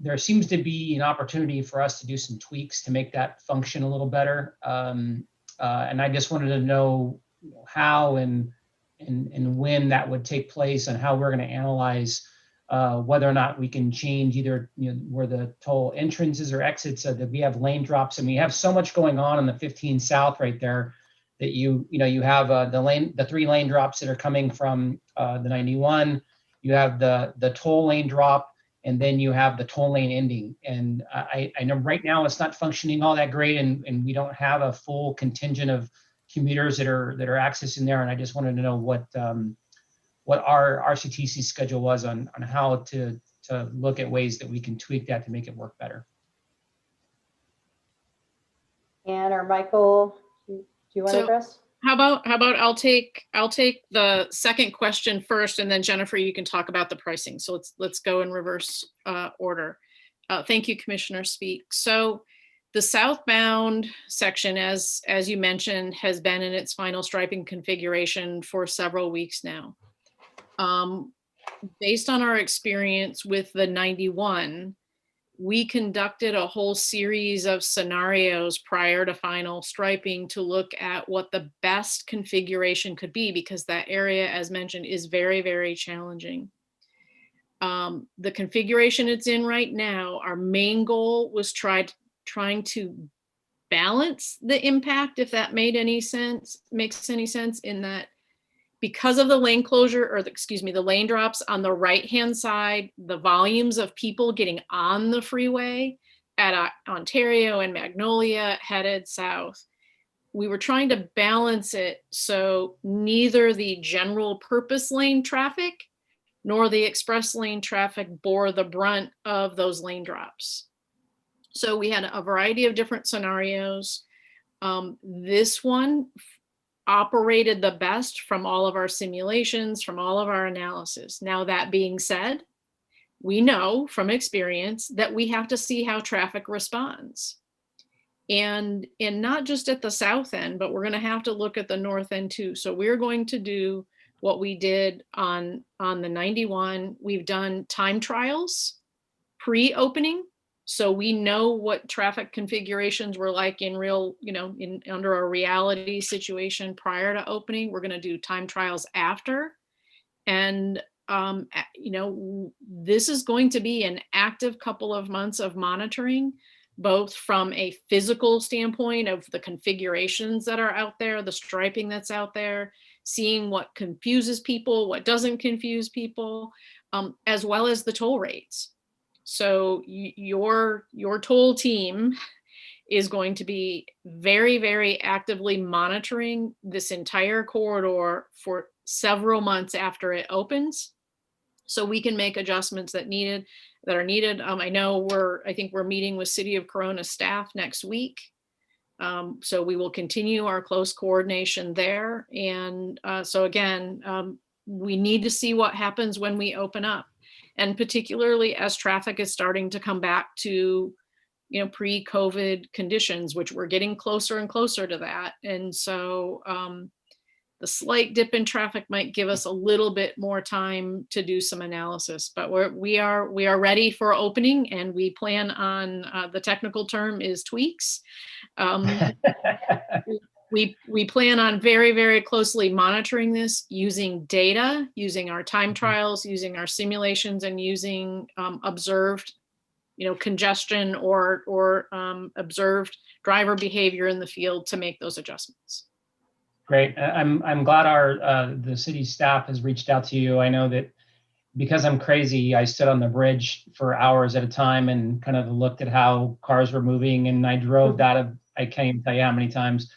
There seems to be an opportunity for us to do some tweaks to make that function a little better. And I just wanted to know how and when that would take place and how we're going to analyze whether or not we can change either where the toll entrances or exits, so that we have lane drops. And we have so much going on the 15 South right there that you have the 3 lane drops that are coming from the 91. you have the toll lane drop, and then you have the toll lane ending. And I know right now it's not functioning all that great, and we don't have a full contingent of commuters that are accessing there. And I just wanted to know what our Rctc schedule was on how to look at ways that we can tweak that to make it work better. Ann or Michael, do you want to address? How about I'll take the second question first, and then Jennifer, you can talk about the pricing. So let's go in reverse order. Thank you, Commissioner Speak. So the southbound section, as you mentioned, has been in its final striping configuration for several weeks now. Based on our experience with the 91, we conducted a whole series of scenarios prior to final striping to look at what the best configuration could be, because that area, as mentioned, is very, very challenging. The configuration it's in right now, our main goal was trying to balance the impact, if that makes any sense, in that because of the lane closure, or the lane drops on the right-hand side, the volumes of people getting on the freeway at Ontario and Magnolia headed south, we were trying to balance it so neither the general purpose lane traffic nor the express lane traffic bore the brunt of those lane drops. So we had a variety of different scenarios. This one operated the best from all of our simulations, from all of our analysis. Now, that being said, we know from experience that we have to see how traffic responds. And not just at the south end, but we're going to have to look at the north end too. So we're going to do what we did on the 91. We've done time trials pre-opening, so we know what traffic configurations were like in real, under a reality situation prior to opening. We're going to do time trials after. And, this is going to be an active couple of months of monitoring, both from a physical standpoint of the configurations that are out there, the striping that's out there, seeing what confuses people, what doesn't confuse people, as well as the toll rates. So your toll team is going to be very, very actively monitoring this entire corridor for several months after it opens, so we can make adjustments that are needed. I think we're meeting with City of Corona staff next week. So we will continue our close coordination there. And so again, we need to see what happens when we open up. And particularly as traffic is starting to come back to, pre-COVID conditions, which we're getting closer and closer to that. And so the slight dip in traffic might give us a little bit more time to do some analysis, but we are ready for opening, and we plan on, the technical term is tweaks. We plan on very, very closely monitoring this, using data, using our time trials, using our simulations, and using observed, congestion or observed driver behavior in the field to make those adjustments. Great. I'm glad the city staff has reached out to you. I know that because I'm crazy, I stood on the bridge for hours at a time and kind of looked at how cars were moving, and I drove that. I can't even tell you how many times.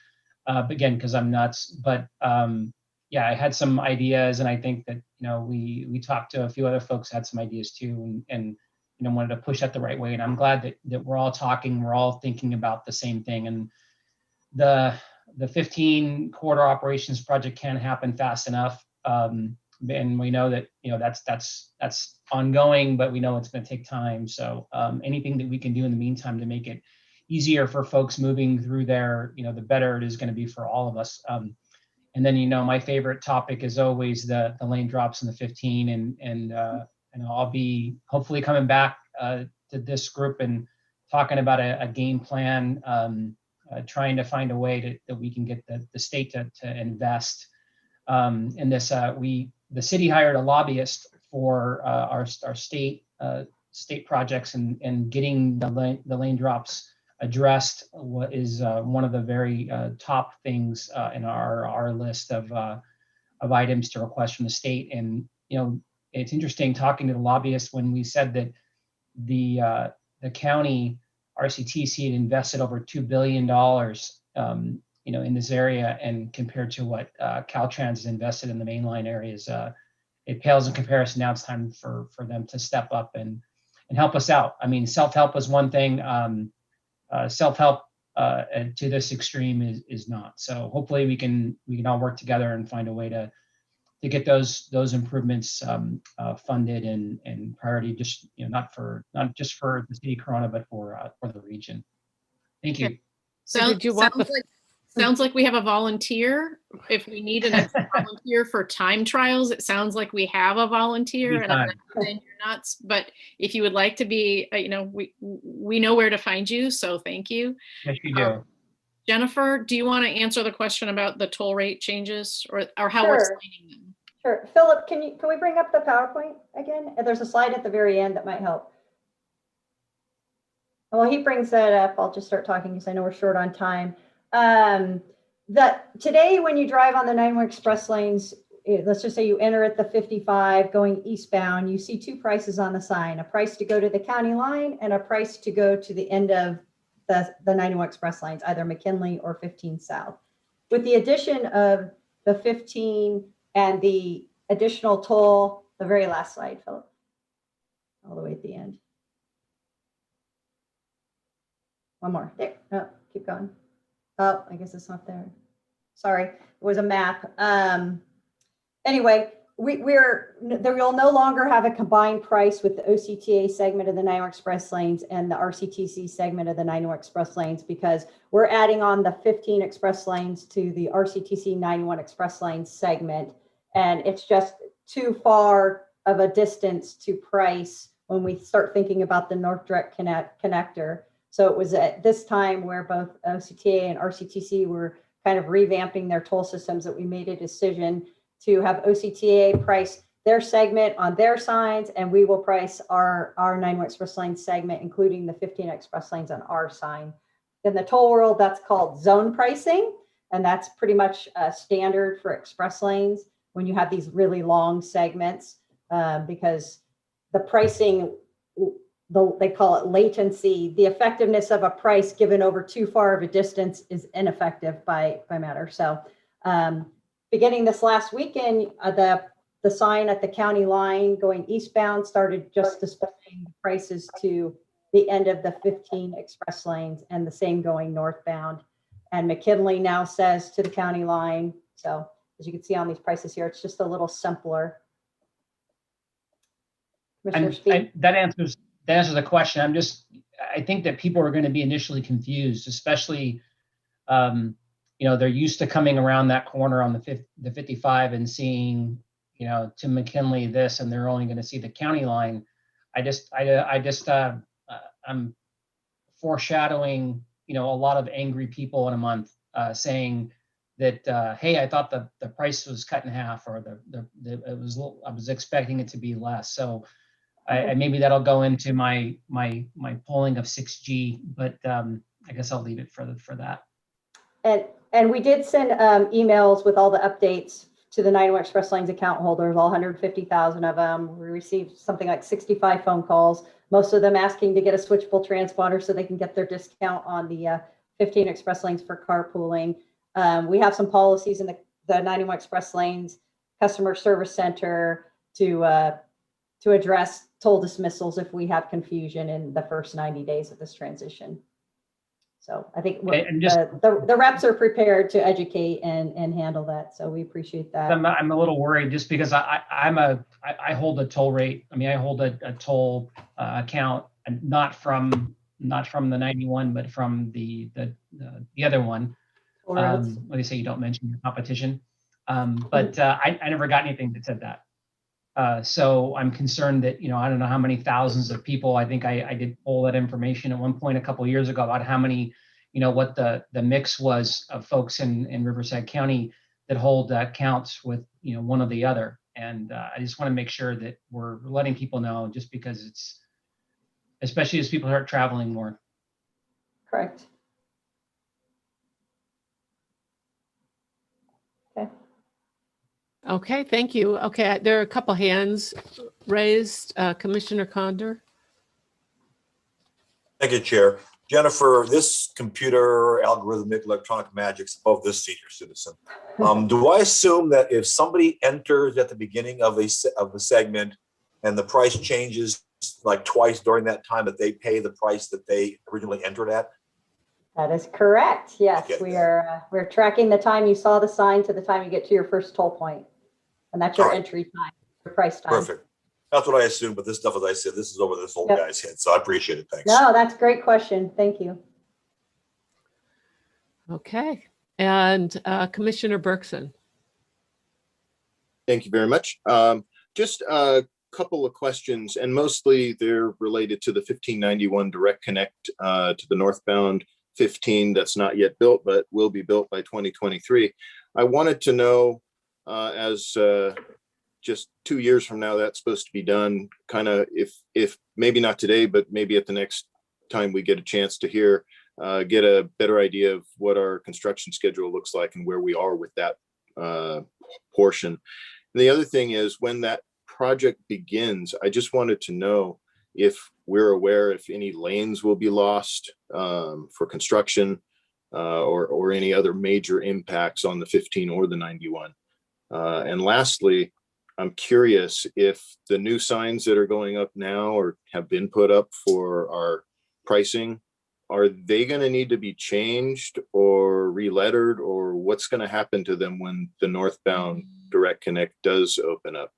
Again, because I'm nuts. But yeah, I had some ideas, and I think that we talked to a few other folks, had some ideas too, and wanted to push that the right way. And I'm glad that we're all talking, we're all thinking about the same thing. And the 15 corridor operations project can't happen fast enough. And we know that that's ongoing, but we know it's going to take time. So anything that we can do in the meantime to make it easier for folks moving through there, the better it is going to be for all of us. And then my favorite topic is always the lane drops in the 15, and I'll be hopefully coming back to this group and talking about a game plan, trying to find a way that we can get the state to invest in this. The city hired a lobbyist for our state projects, and getting the lane drops addressed is one of the very top things in our list of items to request from the state. And it's interesting talking to the lobbyists when we said that the county RCTC had invested over $2 billion, in this area, and compared to what Caltrans has invested in the mainline areas, it pales in comparison. Now it's time for them to step up and help us out. I mean, self-help is one thing. Self-help to this extreme is not. So hopefully we can all work together and find a way to get those improvements funded and priority, just not just for the city of Corona, but for the region. Thank you. So did you want Sounds like we have a volunteer. If we need an extra volunteer for time trials, it sounds like we have a volunteer. And I'm not saying you're nuts, but if you would like to be, we know where to find you. So thank you. Yes, you do. Jennifer, do you want to answer the question about the toll rate changes or how we're Sure. explaining them? Sure. Philip, can we bring up the PowerPoint again? There's a slide at the very end that might help. Well, he brings that up. I'll just start talking because I know we're short on time. That today, when you drive on the 91 express lanes, let's just say you enter at the 55 going eastbound, you see two prices on the sign, a price to go to the county line and a price to go to the end of the 91 express lanes, either McKinley or 15 South. With the addition of the 15 and the additional toll, the very last slide, Philip, all the way at the end. One more. There. Oh, keep going. Oh, I guess it's not there. Sorry, it was a map. Anyway, there will no longer have a combined price with the OCTA segment of the 91 express lanes and the RCTC segment of the 91 express lanes, because we're adding on the 15 express lanes to the RCTC 91 express lanes segment. And it's just too far of a distance to price when we start thinking about the North Direct connector. So it was at this time where both OCTA and RCTC were kind of revamping their toll systems that we made a decision to have OCTA price their segment on their signs, and we will price our 91 express lane segment, including the 15 express lanes on our sign. In the toll world, that's called zone pricing, and that's pretty much standard for express lanes when you have these really long segments, because the pricing, they call it latency. The effectiveness of a price given over too far of a distance is ineffective by matter. So beginning this last weekend, the sign at the county line going eastbound started just displaying prices to the end of the 15 express lanes, and the same going northbound. And McKinley now says to the county line. So as you can see on these prices here, it's just a little simpler. That answers the question. I think that people are going to be initially confused, especially, they're used to coming around that corner on the 55 and seeing, to McKinley this, and they're only going to see the county line. I'm foreshadowing, a lot of angry people in a month saying that, hey, I thought the price was cut in half, or I was expecting it to be less. So maybe that'll go into my polling of 6G, but I guess I'll leave it for that. And we did send emails with all the updates to the 91 Express Lanes account holders, all 150,000 of them. We received something like 65 phone calls, most of them asking to get a switchable transponder so they can get their discount on the 15 Express Lanes for carpooling. We have some policies in the 91 Express Lanes Customer Service Center to address toll dismissals if we have confusion in the first 90 days of this transition. So I think the reps are prepared to educate and handle that. So we appreciate that. I'm a little worried just because I hold a toll rate. I mean, I hold a toll account, not from the 91, but from the other one. Like they say, you don't mention your competition. But I never got anything that said that. So I'm concerned that, I don't know how many thousands of people. I think I did pull that information at one point a couple of years ago about how many, what the mix was of folks in Riverside County that hold accounts with, one or the other. And I just want to make sure that we're letting people know, just because especially as people start traveling more. Correct. Okay. Okay, thank you. Okay, there are a couple hands raised. Commissioner Condor. Thank you, Chair. Jennifer, this computer algorithmic electronic magic's above this senior citizen. Do I assume that if somebody enters at the beginning of the segment and the price changes like twice during that time, that they pay the price that they originally entered at? That is correct. Yes, Okay. we're tracking the time you saw the sign to the time you get to your first toll point. And that's your All right. entry time, your price time. Perfect. That's what I assumed, but this stuff, as I said, this is over this old Yep. guy's head, so I appreciate it. Thanks. No, that's a great question. Thank you. Okay, and Commissioner Berkson. Thank you very much. Just a couple of questions, and mostly they're related to the 1591 Direct Connect to the northbound 15 that's not yet built, but will be built by 2023. I wanted to know, as just 2 years from now, that's supposed to be done, kind of if maybe not today, but maybe at the next time we get a chance to hear, get a better idea of what our construction schedule looks like and where we are with that portion. And the other thing is, when that project begins, I just wanted to know if we're aware if any lanes will be lost for construction or any other major impacts on the 15 or the 91. And lastly, I'm curious if the new signs that are going up now or have been put up for our pricing, are they going to need to be changed or relettered, or what's going to happen to them when the northbound Direct Connect does open up?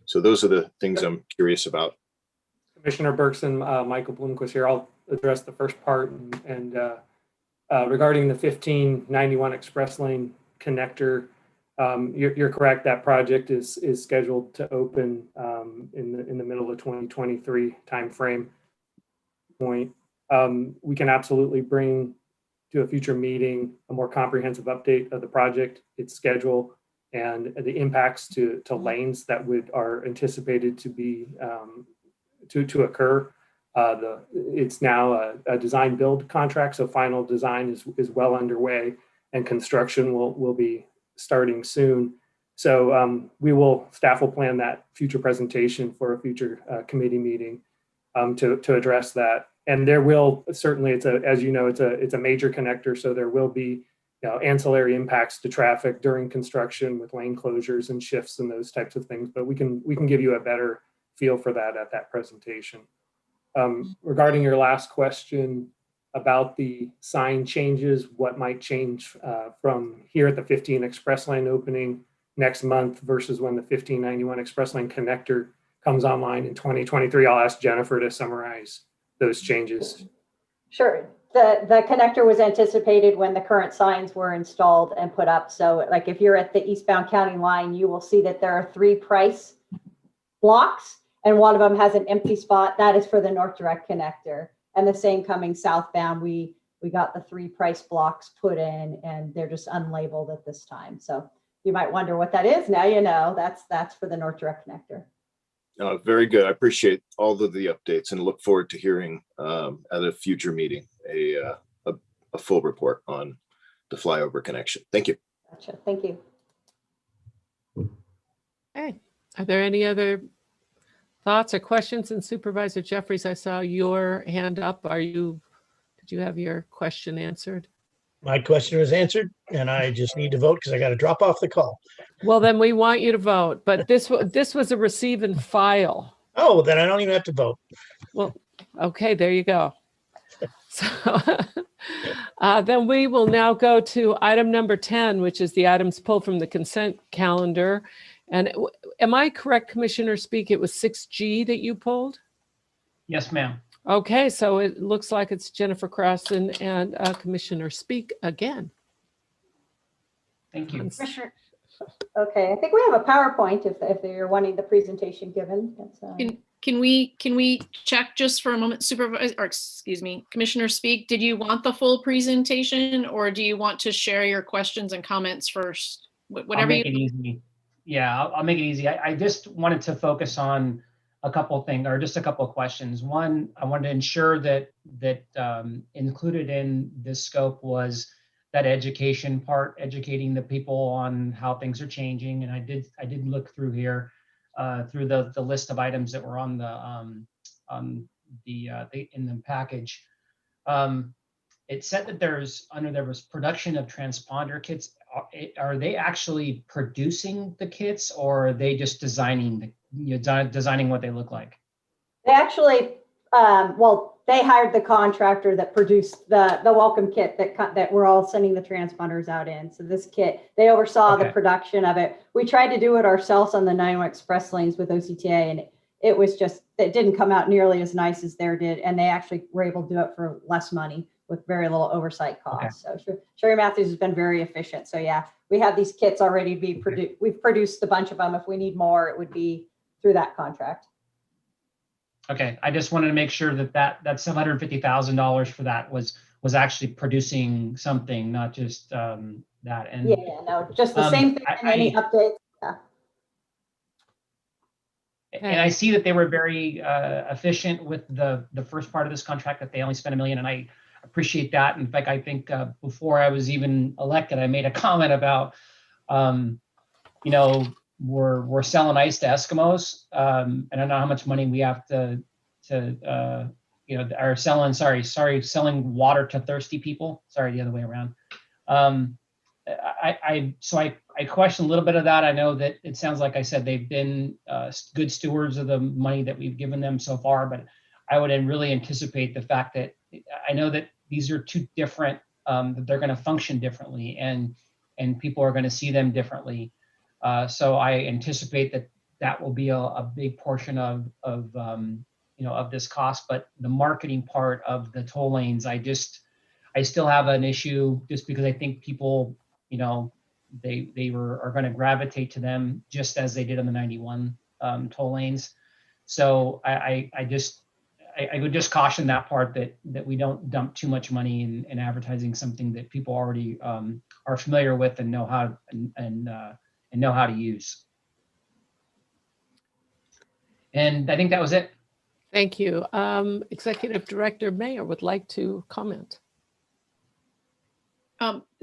So those are the things I'm curious about. Commissioner Berkson, Michael Bloomquist here. I'll address the first part, and regarding the 1591 Express Lane connector, you're correct. That project is scheduled to open in the middle of 2023 timeframe. We can absolutely bring to a future meeting a more comprehensive update of the project, its schedule, and the impacts to lanes that are anticipated to be to occur. It's now a design build contract, so final design is well underway, and construction will be starting soon. So staff will plan that future presentation for a future committee meeting to address that. And there will certainly, it's a major connector, so there will be ancillary impacts to traffic during construction with lane closures and shifts and those types of things. But we can give you a better feel for that at that presentation. Regarding your last question about the sign changes, what might change from here at the 15 Express Lane opening next month versus when the 1591 Express Lane connector comes online in 2023, I'll ask Jennifer to summarize those changes. Sure. The connector was anticipated when the current signs were installed and put up. So like if you're at the eastbound county line, you will see that there are 3 price blocks, and one of them has an empty spot. That is for the North Direct connector. And the same coming southbound, we got the 3 price blocks put in, and they're just unlabeled at this time. So you might wonder what that is. Now you know. That's for the North Direct connector. Very good. I appreciate all of the updates and look forward to hearing at a future meeting a full report on the flyover connection. Thank you. Gotcha. Thank you. Okay. Are there any other thoughts or questions? And Supervisor Jeffries, I saw your hand up. Did you have your question answered? My question was answered, and I just need to vote because I got to drop off the call. Well, then we want you to vote, but this was a receive and file. Oh, then I don't even have to vote. Well, okay, there you go. So then we will now go to item number 10, which is the items pulled from the consent calendar. And am I correct, Commissioner Speak? It was 6G that you pulled? Yes, ma'am. Okay, so it looks like it's Jennifer Crossan and Commissioner Speak again. Thank you. Okay, I think we have a PowerPoint if you're wanting the presentation given. Can we check just for a moment, Commissioner Speak, did you want the full presentation, or do you want to share your questions and comments first? Whatever I'll make it easy. Yeah, I'll make it easy. I just wanted to focus on a couple of things, or just a couple of questions. One, I wanted to ensure that included in this scope was that education part, educating the people on how things are changing. And I did look through here through the list of items that were on the in the package. It said that there was production of transponder kits. Are they actually producing the kits, or are they just designing designing what they look like? They actually, they hired the contractor that produced the welcome kit that we're all sending the transponders out in. So this kit, they oversaw the production of it. We tried to do it ourselves on the 91 Express lanes with OCTA, and it didn't come out nearly as nice as theirs did. And they actually were able to do it for less money with very little oversight costs. So Sherry Matthews has been very efficient. So yeah, we have these kits already to be produced. We've produced a bunch of them. If we need more, it would be through that contract. Okay, I just wanted to make sure that $750,000 for that was actually producing something, not just that. And yeah, no, just the same thing. Any updates? Yeah. And I see that they were very efficient with the first part of this contract, that they only spent $1 million, and I appreciate that. In fact, I think before I was even elected, I made a comment about, we're selling ice to Eskimos. I don't know how much money we have to are selling, selling water to thirsty people. Sorry, the other way around. I question a little bit of that. I know that it sounds like I said they've been good stewards of the money that we've given them so far, but I would really anticipate the fact that I know that these are two different, that they're going to function differently, and people are going to see them differently. So I anticipate that will be a big portion of this cost. But the marketing part of the toll lanes, I still have an issue, just because I think people, they are going to gravitate to them just as they did on the 91 toll lanes. So I would just caution that part, that we don't dump too much money in advertising something that people already are familiar with and know how and know how to use. And I think that was it. Thank you. Executive Director Mayer would like to comment.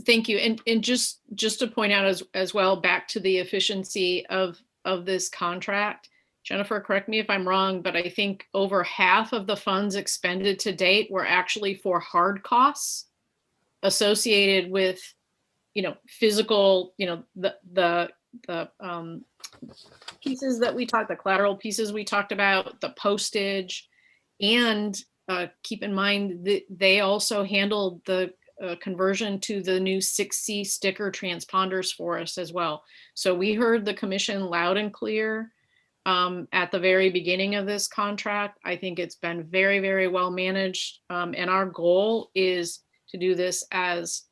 Thank you. And just to point out as well, back to the efficiency of this contract, Jennifer, correct me if I'm wrong, but I think over half of the funds expended to date were actually for hard costs associated with, physical, the pieces that we talked, the collateral pieces we talked about, the postage, and keep in mind that they also handled the conversion to the new 6C sticker transponders for us as well. So we heard the commission loud and clear at the very beginning of this contract. I think it's been very, very well managed. And our goal is to do this as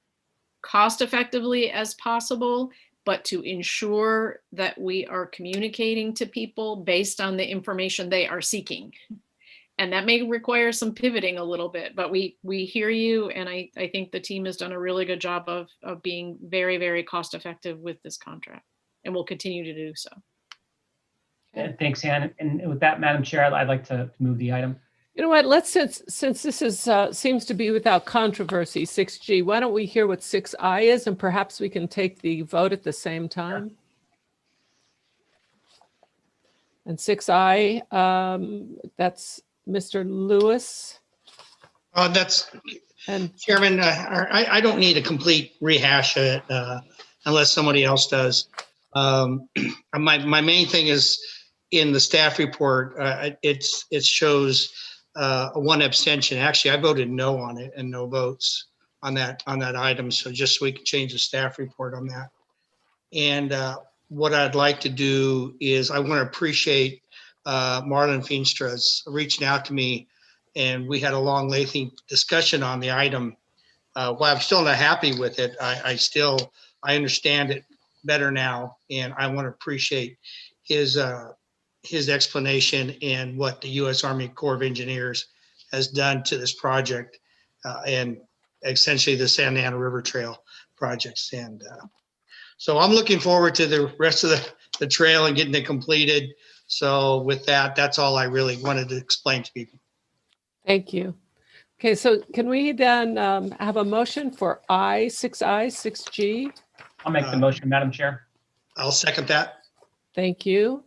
cost effectively as possible, but to ensure that we are communicating to people based on the information they are seeking. And that may require some pivoting a little bit, but we hear you. And I think the team has done a really good job of being very, very cost effective with this contract, and will continue to do so. Thanks, Ann. And with that, Madam Chair, I'd like to move the item. You know what, since this is seems to be without controversy, 6G, why don't we hear what 6I is, and perhaps we can take the vote at the same time? Sure. And 6I, that's Mr. Lewis. That's, Chairman, I don't need a complete rehash of it unless somebody else does. My main thing is in the staff report, it shows one abstention. Actually, I voted no on it and no votes on that item. So just so we can change the staff report on that. And what I'd like to do is I want to appreciate Marlon Feenstra's reaching out to me, and we had a long, lengthy discussion on the item. While I'm still not happy with it, I understand it better now, and I want to appreciate his explanation and what the U.S. Army Corps of Engineers has done to this project, and essentially the Santa Ana River Trail projects. And so I'm looking forward to the rest of the trail and getting it completed. So with that, that's all I really wanted to explain to people. Thank you. Okay, so can we then have a motion for I, 6I, 6G? I'll make the motion, Madam Chair. I'll second that. Thank you.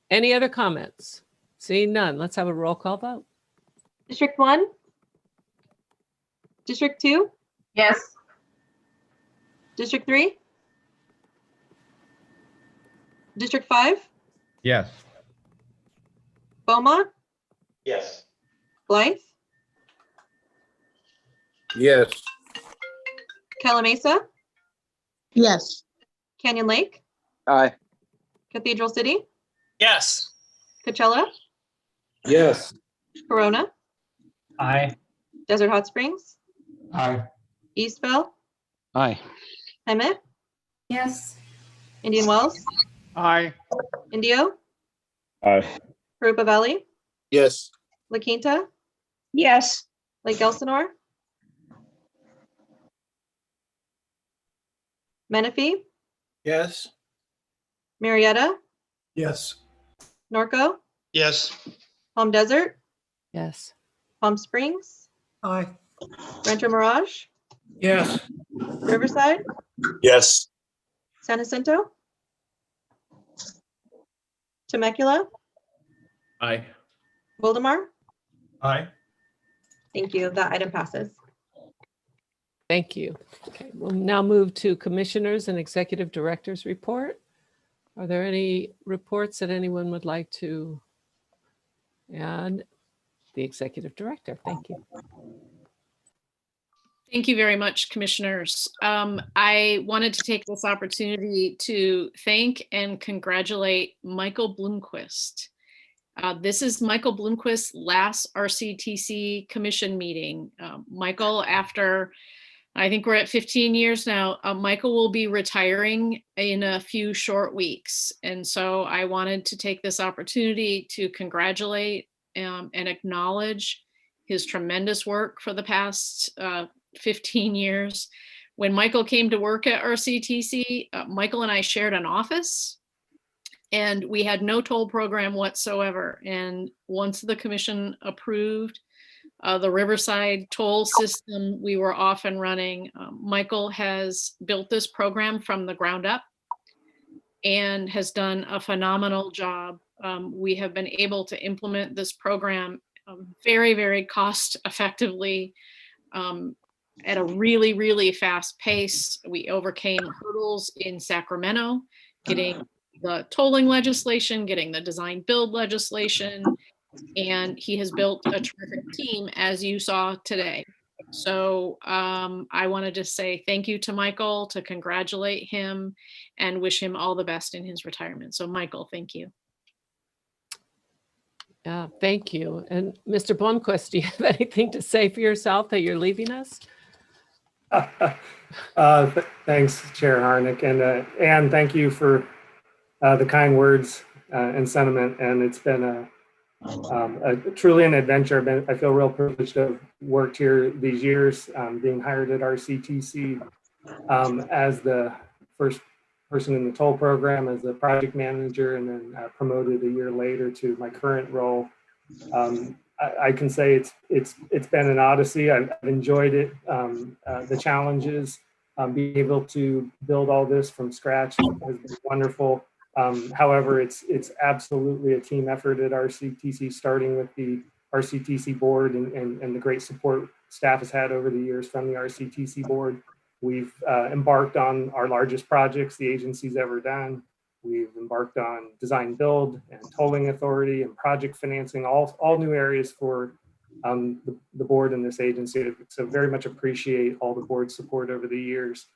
Any other comments? Seeing none, let's have a roll call vote. District 1? District 2? Yes. District 3? District 5? Yes. Beaumont? Yes. Blythe? Yes. Calamasa? Yes. Canyon Lake? Aye. Cathedral City? Yes. Coachella? Yes. Corona? Aye. Desert Hot Springs? Aye. Eastville? Aye. Hemet? Yes. Indian Wells? Aye. Indio? Aye. Parupa Valley? Yes. La Quinta? Yes. Lake Elsinore? Menifee? Yes. Marietta? Yes. Norco? Yes. Palm Desert? Yes. Palm Springs? Aye. Rancho Mirage? Yes. Riverside? Yes. San Jacinto? Temecula? Aye. Wildemar? Aye. Thank you. That item passes. Thank you. Okay, we'll now move to commissioners and executive directors report. Are there any reports that anyone would like to add? The executive director, thank you. Thank you very much, commissioners. I wanted to take this opportunity to thank and congratulate Michael Bloomquist. This is Michael Bloomquist's last RCTC commission meeting. Michael, after I think we're at 15 years now, Michael will be retiring in a few short weeks. And so I wanted to take this opportunity to congratulate and acknowledge his tremendous work for the past 15 years. When Michael came to work at RCTC, Michael and I shared an office and we had no toll program whatsoever. And once the commission approved the Riverside toll system, we were off and running. Michael has built this program from the ground up and has done a phenomenal job. We have been able to implement this program very, very cost effectively at a really, really fast pace. We overcame hurdles in Sacramento, getting the tolling legislation, getting the design build legislation, and he has built a terrific team, as you saw today. So I wanted to say thank you to Michael, to congratulate him and wish him all the best in his retirement. So Michael, thank you. Yeah, thank you. And Mr. Blomquist, do you have anything to say for yourself that you're leaving us? Thanks, Chair Harnick, and thank you for the kind words and sentiment. And it's been truly an adventure. I feel real privileged to have worked here these years, being hired at RCTC as the first person in the toll program as a project manager, and then promoted a year later to my current role. I can say it's been an odyssey. I've enjoyed it. The challenges, being able to build all this from scratch has been wonderful. However, it's absolutely a team effort at RCTC, starting with the RCTC board and the great support staff has had over the years from the RCTC board. We've embarked on our largest projects the agency's ever done. We've embarked on design build and tolling authority and project financing, all new areas for the board and this agency. So very much appreciate all the board support over the years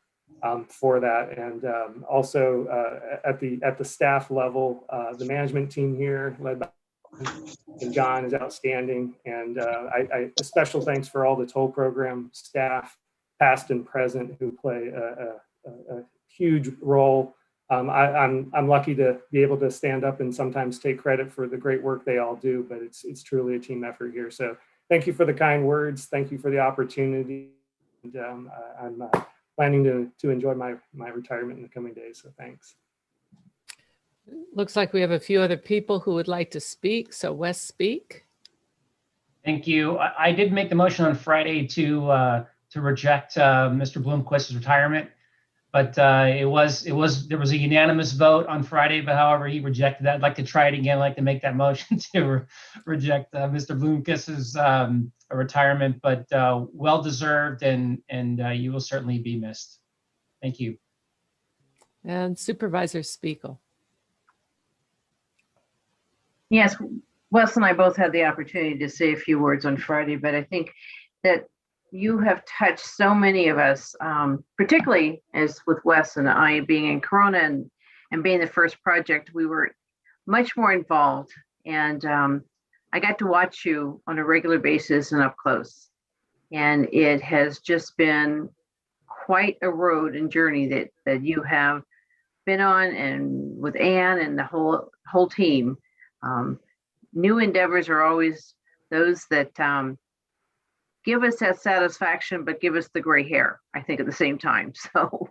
for that. And also at the staff level, the management team here led by and John is outstanding. And a special thanks for all the toll program staff, past and present, who play a huge role. I'm lucky to be able to stand up and sometimes take credit for the great work they all do, but it's truly a team effort here. So thank you for the kind words. Thank you for the opportunity. And I'm planning to enjoy my retirement in the coming days. So thanks. Looks like we have a few other people who would like to speak. So Wes, speak. Thank you. I did make the motion on Friday to reject Mr. Bloomquist's retirement, but there was a unanimous vote on Friday. But however, he rejected that. I'd like to try it again. I'd like to make that motion to reject Mr. Bloomquist's retirement, but well deserved, and you will certainly be missed. Thank you. And Supervisor Spiegel. Yes, Wes and I both had the opportunity to say a few words on Friday, but I think that you have touched so many of us, particularly as with Wes and I being in Corona and being the first project, we were much more involved. And I got to watch you on a regular basis and up close. And it has just been quite a road and journey that you have been on, and with Anne and the whole team. New endeavors are always those that give us that satisfaction, but give us the gray hair, I think, at the same time. So,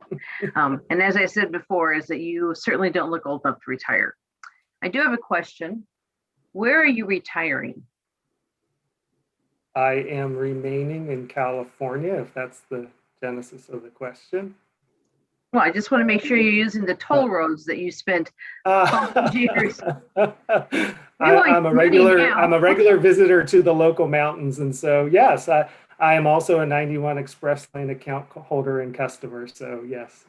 and as I said before, is that you certainly don't look old enough to retire. I do have a question. Where are you retiring? I am remaining in California, if that's the genesis of the question. Well, I just want to make sure you're using the toll roads that you spent years. I'm a regular visitor to the local mountains, and so yes, I am also a 91 Express Lane account holder and customer. So yes.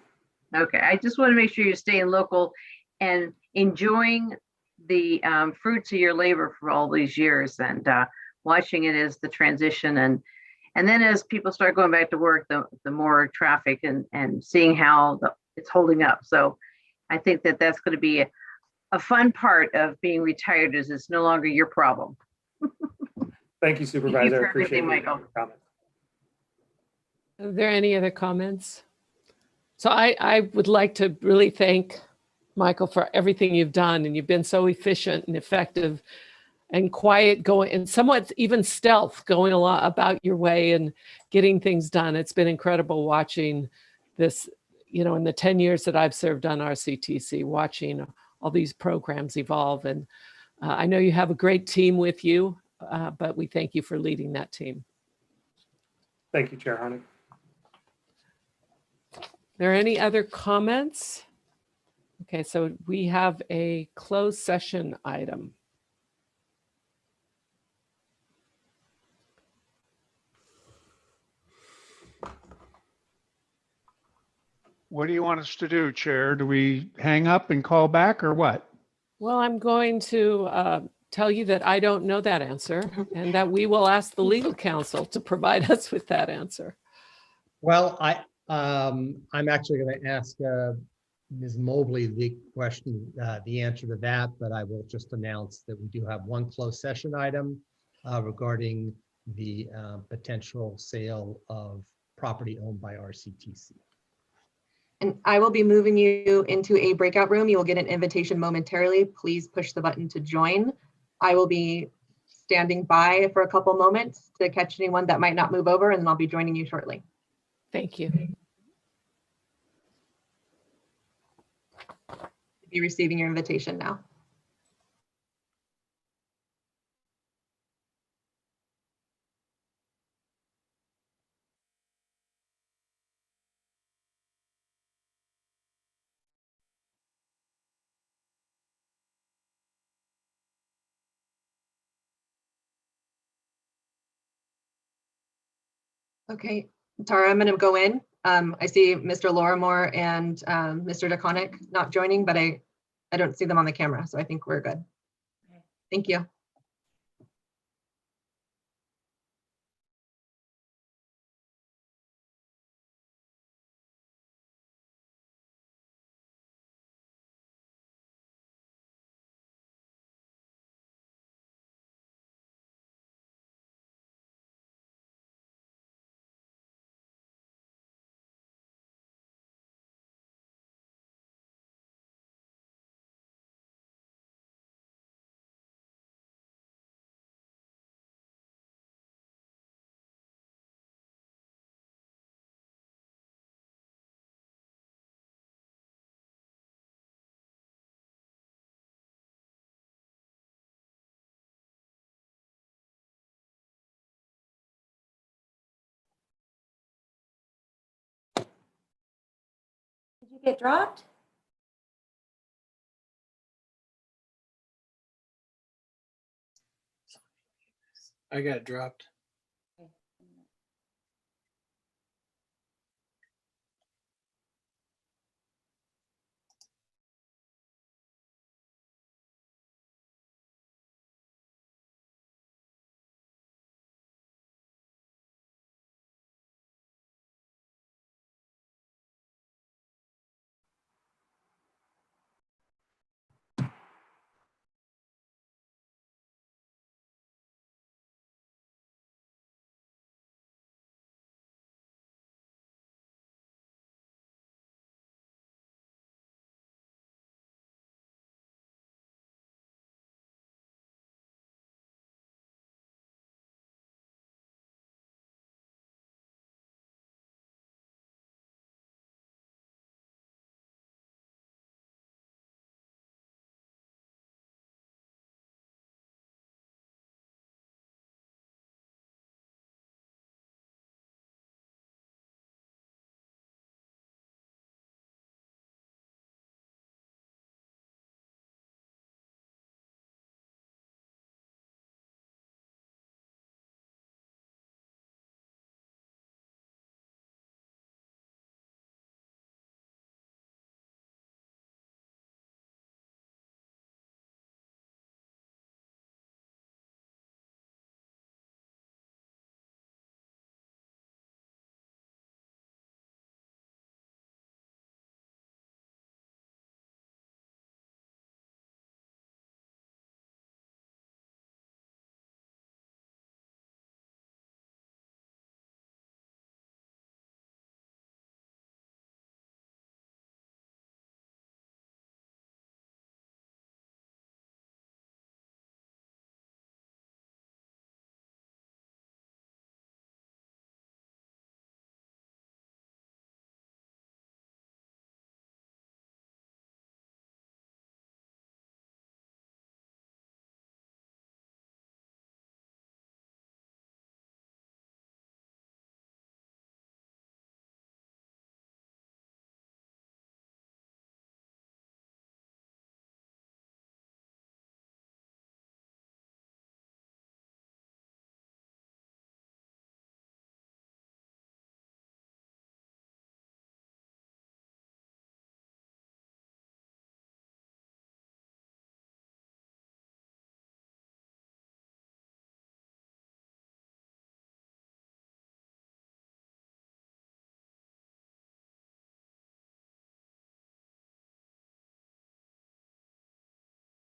Okay, I just want to make sure you're staying local and enjoying the fruits of your labor for all these years, and watching it as the transition, and then as people start going back to work, the more traffic and seeing how it's holding up. So I think that that's going to be a fun part of being retired, is it's no longer your problem. Thank you, Supervisor. I appreciate it, Michael. Are there any other comments? So I would like to really thank Michael for everything you've done, and you've been so efficient and effective and quiet, going and somewhat even stealth, going a lot about your way and getting things done. It's been incredible watching this, in the 10 years that I've served on Rctc, watching all these programs evolve. And I know you have a great team with you, but we thank you for leading that team. Thank you, Chair Harnick. Are there any other comments? Okay, so we have a closed session item. What do you want us to do, Chair? Do we hang up and call back or what? Well, I'm going to tell you that I don't know that answer, and that we will ask the legal counsel to provide us with that answer. Well, I'm actually going to ask Ms. Mobley the question, the answer to that, but I will just announce that we do have one closed session item regarding the potential sale of property owned by Rctc. And I will be moving you into a breakout room. You will get an invitation momentarily. Please push the button to join. I will be standing by for a couple moments to catch anyone that might not move over, and then I'll be joining you shortly. Thank you. You'll be receiving your invitation now. Okay, Tara, I'm going to go in. I see Mr. Lorimore and Mr. DeConnick not joining, but I don't see them on the camera, so I think we're good. Thank you. you get dropped? I got dropped.